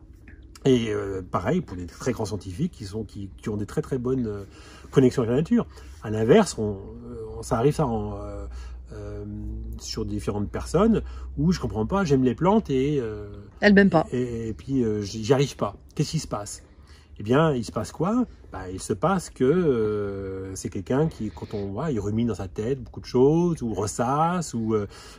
Et pareil pour des très grands scientifiques qui ont des très très bonnes connexions avec la nature. À l'inverse, ça arrive sur différentes personnes où je comprends pas, j'aime les plantes et elles m'aiment pas. Et puis j'y arrive pas. Qu'est-ce qui se passe? Eh bien, il se passe quoi? Il se passe que c'est quelqu'un qui, quand on voit, il rumine dans sa tête beaucoup de choses, ou ressasse, ou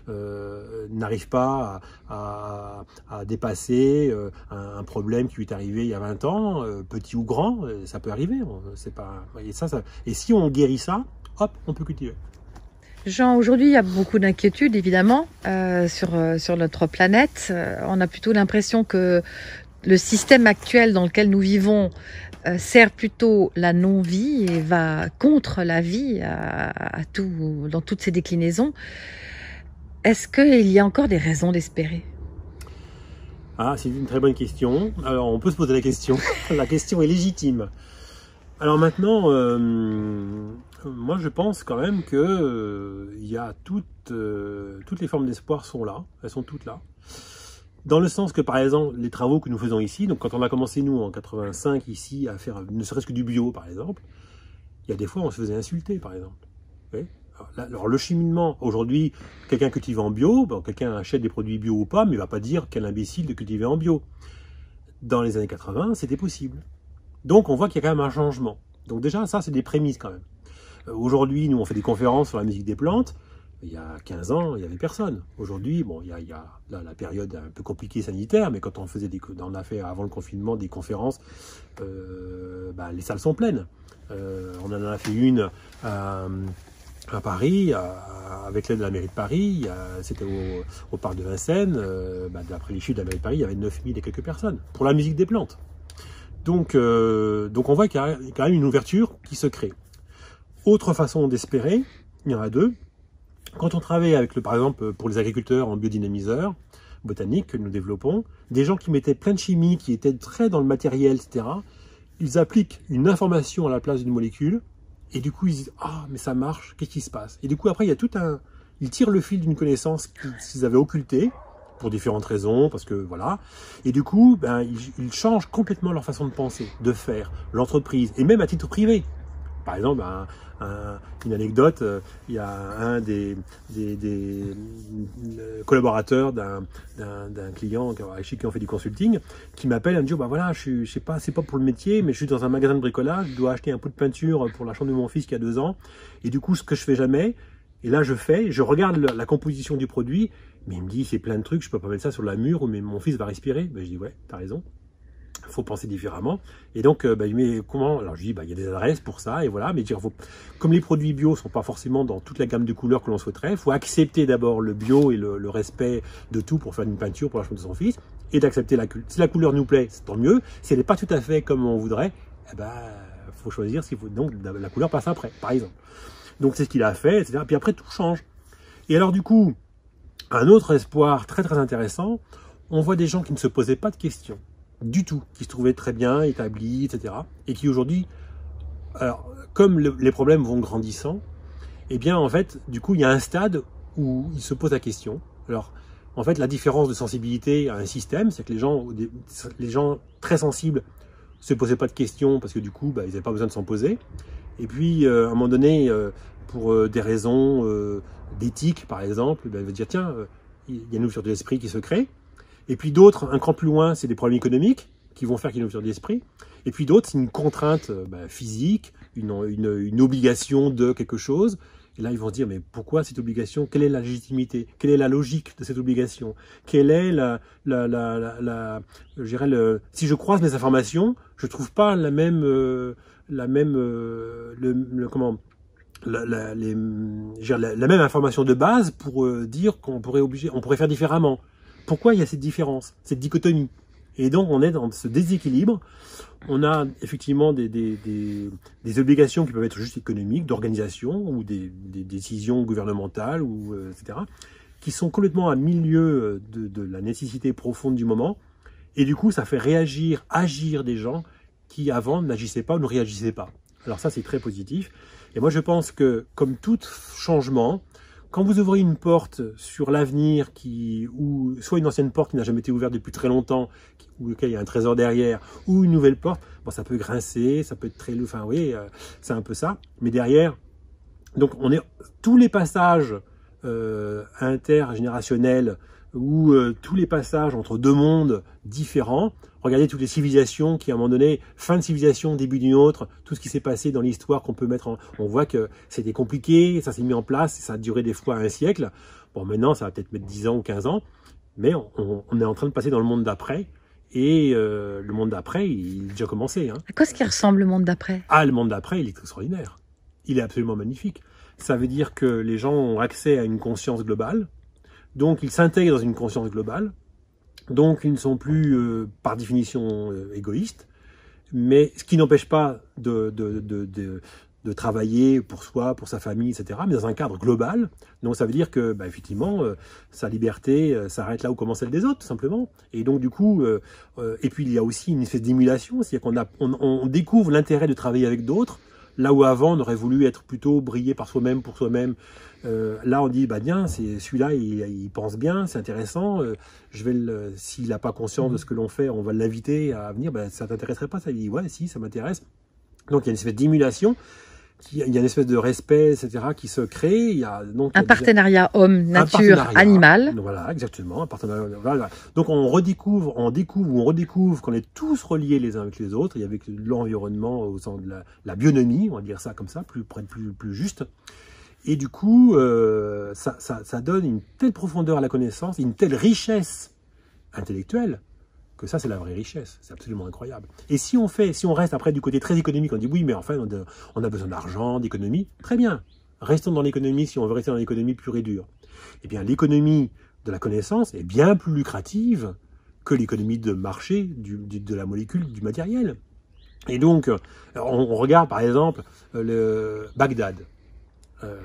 n'arrive pas à dépasser un problème qui lui est arrivé il y a 20 ans, petit ou grand, ça peut arriver. C'est pas, et si on guérit ça, hop, on peut cultiver. Jean, aujourd'hui, il y a beaucoup d'inquiétudes, évidemment, sur notre planète. On a plutôt l'impression que le système actuel dans lequel nous vivons sert plutôt la non-vie et va contre la vie dans toutes ses déclinaisons. Est-ce qu'il y a encore des raisons d'espérer? C'est une très bonne question. Alors, on peut se poser la question. La question est légitime. Alors maintenant, moi je pense quand même que il y a toutes les formes d'espoir sont là. Elles sont toutes là. Dans le sens que, par exemple, les travaux que nous faisons ici, donc quand on a commencé, nous, en 85, ici, à faire ne serait-ce que du bio, par exemple, il y a des fois, on se faisait insulter, par exemple. Oui. Alors, le cheminement, aujourd'hui, quelqu'un cultive en bio, quelqu'un achète des produits bio ou pas, mais il ne va pas dire quel imbécile de cultiver en bio. Dans les années 80, c'était possible. Donc, on voit qu'il y a quand même un changement. Donc déjà, ça, c'est des prémices, quand même. Aujourd'hui, nous, on fait des conférences sur la musique des plantes. Il y a 15 ans, il n'y avait personne. Aujourd'hui, il y a la période un peu compliquée sanitaire, mais quand on a fait avant le confinement des conférences, les salles sont pleines. On en a fait une à Paris, avec l'aide de la mairie de Paris. C'était au parc de Vincennes. D'après les chiffres de la mairie de Paris, il y avait 9000 et quelques personnes pour la musique des plantes. Donc on voit qu'il y a quand même une ouverture qui se crée. Autre façon d'espérer, il y en a deux. Quand on travaille avec, par exemple, pour les agriculteurs en biodynamiseur botanique que nous développons, des gens qui mettaient plein de chimie, qui étaient très dans le matériel, etc., ils appliquent une information à la place d'une molécule, et du coup ils disent « Ah, mais ça marche, qu'est-ce qui se passe ?» Et du coup après il y a tout un... Ils tirent le fil d'une connaissance qu'ils avaient occultée, pour différentes raisons, parce que voilà, et du coup ben, ils changent complètement leur façon de penser, de faire, l'entreprise, et même à titre privé. Par exemple, une anecdote, il y a un des collaborateurs d'un client avec qui on fait du consulting qui m'appelle et me dit bah voilà, je sais pas, c'est pas pour le métier, mais je suis dans un magasin de bricolage, je dois acheter un pot de peinture pour la chambre de mon fils qui a 2 ans, et du coup ce que je fais jamais, et là je regarde la composition du produit, mais il me dit c'est plein de trucs, je peux pas mettre ça sur la mur, mais mon fils va respirer. Ben, je dis ouais, t'as raison. Il faut penser différemment. Et donc, il met comment? Alors je dis, il y a des adresses pour ça, et voilà. Mais comme les produits bio ne sont pas forcément dans toute la gamme de couleurs que l'on souhaiterait, il faut accepter d'abord le bio et le respect de tout pour faire une peinture pour la chambre de son fils, et d'accepter la couleur. Si la couleur nous plaît, c'est tant mieux. Si elle n'est pas tout à fait comme on voudrait, eh ben, faut choisir ce qu'il faut. Donc, la couleur passe après, par exemple. Donc, c'est ce qu'il a fait, etc. Puis après, tout change. Et alors, du coup, un autre espoir très, très intéressant, on voit des gens qui ne se posaient pas de questions du tout, qui se trouvaient très bien établis, etc. Et qui aujourd'hui, alors comme les problèmes vont grandissant, eh bien en fait, du coup, il y a un stade où ils se posent la question. Alors, en fait, la différence de sensibilité à un système, c'est que les gens très sensibles se posaient pas de questions parce que du coup, ils n'avaient pas besoin de s'en poser. Et puis, à un moment donné, pour des raisons d'éthique, par exemple, ils vont dire tiens, il y a une ouverture de l'esprit qui se crée. Et puis d'autres, un cran plus loin, c'est des problèmes économiques qui vont faire qu'il y a une ouverture d'esprit. Et puis d'autres, c'est une contrainte physique, une obligation de quelque chose. Et là, ils vont se dire, mais pourquoi cette obligation? Quelle est la légitimité? Quelle est la logique de cette obligation? Quelle est je dirais si je croise mes informations, je trouve pas la même information de base pour dire qu'on pourrait faire différemment. Pourquoi il y a cette différence, cette dichotomie? Et donc, on est dans ce déséquilibre. On a effectivement des obligations qui peuvent être juste économiques, d'organisation, ou des décisions gouvernementales, etc., qui sont complètement à milieu de la nécessité profonde du moment. Et du coup, ça fait agir des gens qui, avant, n'agissaient pas ou ne réagissaient pas. Alors ça, c'est très positif. Et moi, je pense que, comme tout changement, quand vous ouvrez une porte sur l'avenir, ou soit une ancienne porte qui n'a jamais été ouverte depuis très longtemps, ou lequel il y a un trésor derrière, ou une nouvelle porte, bon, ça peut grincer, ça peut être très lourd, enfin oui, c'est un peu ça. Mais derrière, donc tous les passages intergénérationnels, ou tous les passages entre deux mondes différents. Regardez toutes les civilisations qui, à un moment donné, fin de civilisation, début d'une autre, tout ce qui s'est passé dans l'histoire qu'on peut mettre en... On voit que c'était compliqué, ça s'est mis en place, ça a duré des fois un siècle. Bon, maintenant, ça va peut-être mettre 10 ans ou 15 ans, mais on est en train de passer dans le monde d'après, et le monde d'après, il est déjà commencé. Hein. À quoi est-ce qu'il ressemble, le monde d'après? Ah, le monde d'après, il est extraordinaire. Il est absolument magnifique. Ça veut dire que les gens ont accès à une conscience globale, donc ils s'intègrent dans une conscience globale, donc ils ne sont plus par définition égoïstes, mais ce qui n'empêche pas de travailler pour soi, pour sa famille, etc., mais dans un cadre global. Donc ça veut dire que, effectivement, sa liberté s'arrête là où commence celle des autres, tout simplement. Et donc du coup, et puis il y a aussi une espèce d'émulation, c'est-à-dire qu'on découvre l'intérêt de travailler avec d'autres, là où avant on aurait voulu être plutôt briller par soi-même, pour soi-même. Là on dit bien, c'est celui-là, il pense bien, c'est intéressant. S'il n'a pas conscience de ce que l'on fait, on va l'inviter à venir. Ça t'intéresserait pas? Ça, il dit ouais, si, ça m'intéresse. Donc il y a une espèce d'émulation, il y a une espèce de respect, etc., qui se crée. Un partenariat homme-nature-animal. Voilà, exactement. Un partenariat. Voilà. Donc on redécouvre qu'on est tous reliés les uns avec les autres, et avec l'environnement au sens de la bionomie, on va dire ça comme ça, plus juste. Et du coup, ça donne une telle profondeur à la connaissance, une telle richesse intellectuelle, que ça, c'est la vraie richesse. C'est absolument incroyable. Et si on reste après du côté très économique, on dit oui, mais enfin, on a besoin d'argent, d'économie. Très bien. Restons dans l'économie si on veut rester dans l'économie pure et dure. Eh bien, l'économie de la connaissance est bien plus lucrative que l'économie de marché de la molécule, du matériel. Et donc, on regarde par exemple Bagdad.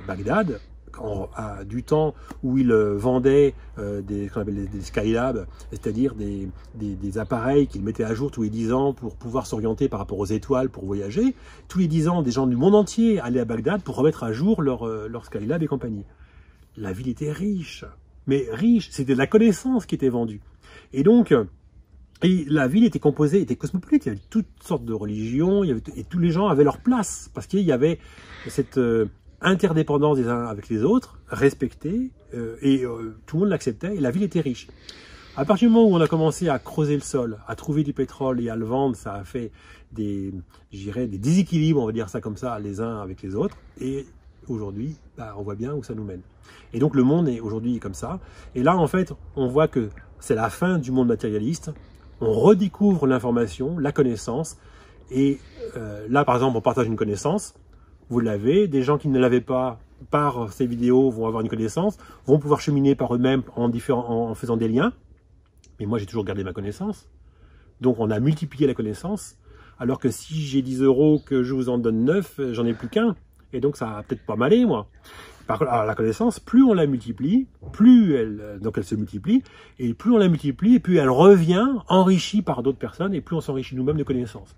Bagdad, du temps où il vendait ce qu'on appelle des Skylab, c'est-à-dire des appareils qu'il mettait à jour tous les 10 ans pour pouvoir s'orienter par rapport aux étoiles pour voyager. Tous les 10 ans, des gens du monde entier allaient à Bagdad pour remettre à jour leur Skylab et compagnie. La ville était riche, mais riche, c'était de la connaissance qui était vendue. Et donc, la ville était composée, était cosmopolite, il y avait toutes sortes de religions, et tous les gens avaient leur place, parce qu'il y avait cette interdépendance des uns avec les autres, respectée, tout le monde l'acceptait, et la ville était riche. À partir du moment où on a commencé à creuser le sol, à trouver du pétrole et à le vendre, ça a fait des déséquilibres, on va dire ça comme ça, les uns avec les autres, et aujourd'hui, on voit bien où ça nous mène. Et donc le monde est aujourd'hui comme ça, et là en fait, on voit que c'est la fin du monde matérialiste, on redécouvre l'information, la connaissance, et là par exemple on partage une connaissance, vous l'avez, des gens qui ne l'avaient pas par ces vidéos vont avoir une connaissance, vont pouvoir cheminer par eux-mêmes en faisant des liens, mais moi j'ai toujours gardé ma connaissance, donc on a multiplié la connaissance, alors que si j'ai 10 € que je vous en donne 9, j'en ai plus qu'un, et donc ça va peut-être pas m'aller moi. Par contre, la connaissance, plus on la multiplie, plus elle se multiplie, et plus on la multiplie, et plus elle revient enrichie par d'autres personnes, et plus on s'enrichit nous-mêmes de connaissances.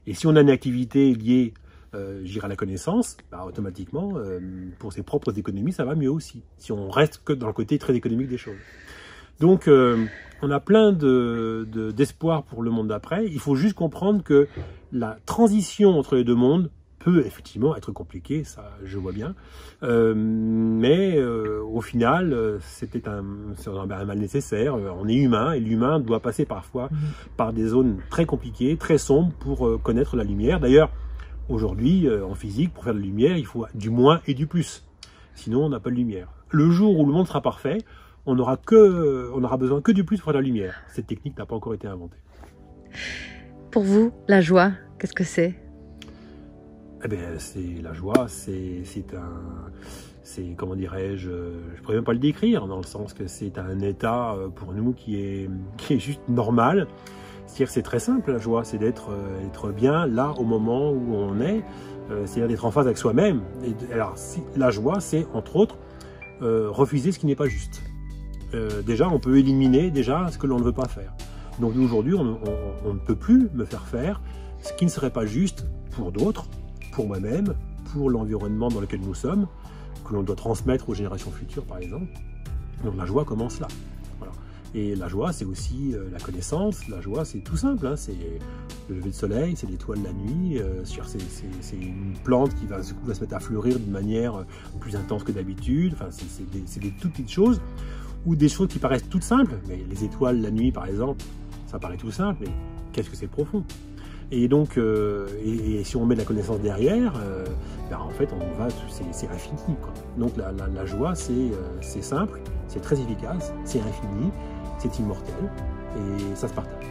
Et si on a une activité liée, à la connaissance, automatiquement, pour ses propres économies, ça va mieux aussi, si on reste que dans le côté très économique des choses. Donc, on a plein d'espoir pour le monde d'après. Il faut juste comprendre que la transition entre les deux mondes peut effectivement être compliqué, ça je vois bien, mais au final c'était un mal nécessaire, on est humain et l'humain doit passer parfois par des zones très compliquées, très sombres pour connaître la lumière. D'ailleurs aujourd'hui en physique pour faire de la lumière il faut du moins et du plus, sinon on n'a pas de lumière. Le jour où le monde sera parfait, on aura besoin que du plus pour faire de la lumière. Cette technique n'a pas encore été inventée. Pour vous, la joie, qu'est-ce que c'est ? Eh bien, c'est la joie, comment dirais-je, je pourrais même pas le décrire, dans le sens que c'est un état pour nous qui est juste normal. C'est-à-dire c'est très simple, la joie, c'est d'être bien là au moment où on est, c'est-à-dire d'être en phase avec soi-même. Alors, la joie, c'est entre autres refuser ce qui n'est pas juste. Déjà, on peut éliminer ce que l'on ne veut pas faire. Donc aujourd'hui, on ne peut plus me faire ce qui ne serait pas juste pour d'autres, pour moi-même, pour l'environnement dans lequel nous sommes, que l'on doit transmettre aux générations futures, par exemple. Donc la joie commence là. Voilà. Et la joie, c'est aussi la connaissance. La joie, c'est tout simple. Hein. C'est le lever de soleil, c'est l'étoile la nuit. C'est une plante qui va se mettre à fleurir d'une manière plus intense que d'habitude. Enfin, c'est des toutes petites choses, ou des choses qui paraissent toutes simples. Mais les étoiles la nuit, par exemple, ça paraît tout simple, mais qu'est-ce que c'est profond. Et donc, et si on met de la connaissance derrière, en fait, c'est infini, quoi. Donc la joie, c'est simple, c'est très efficace, c'est infini, c'est immortel, et ça se partage.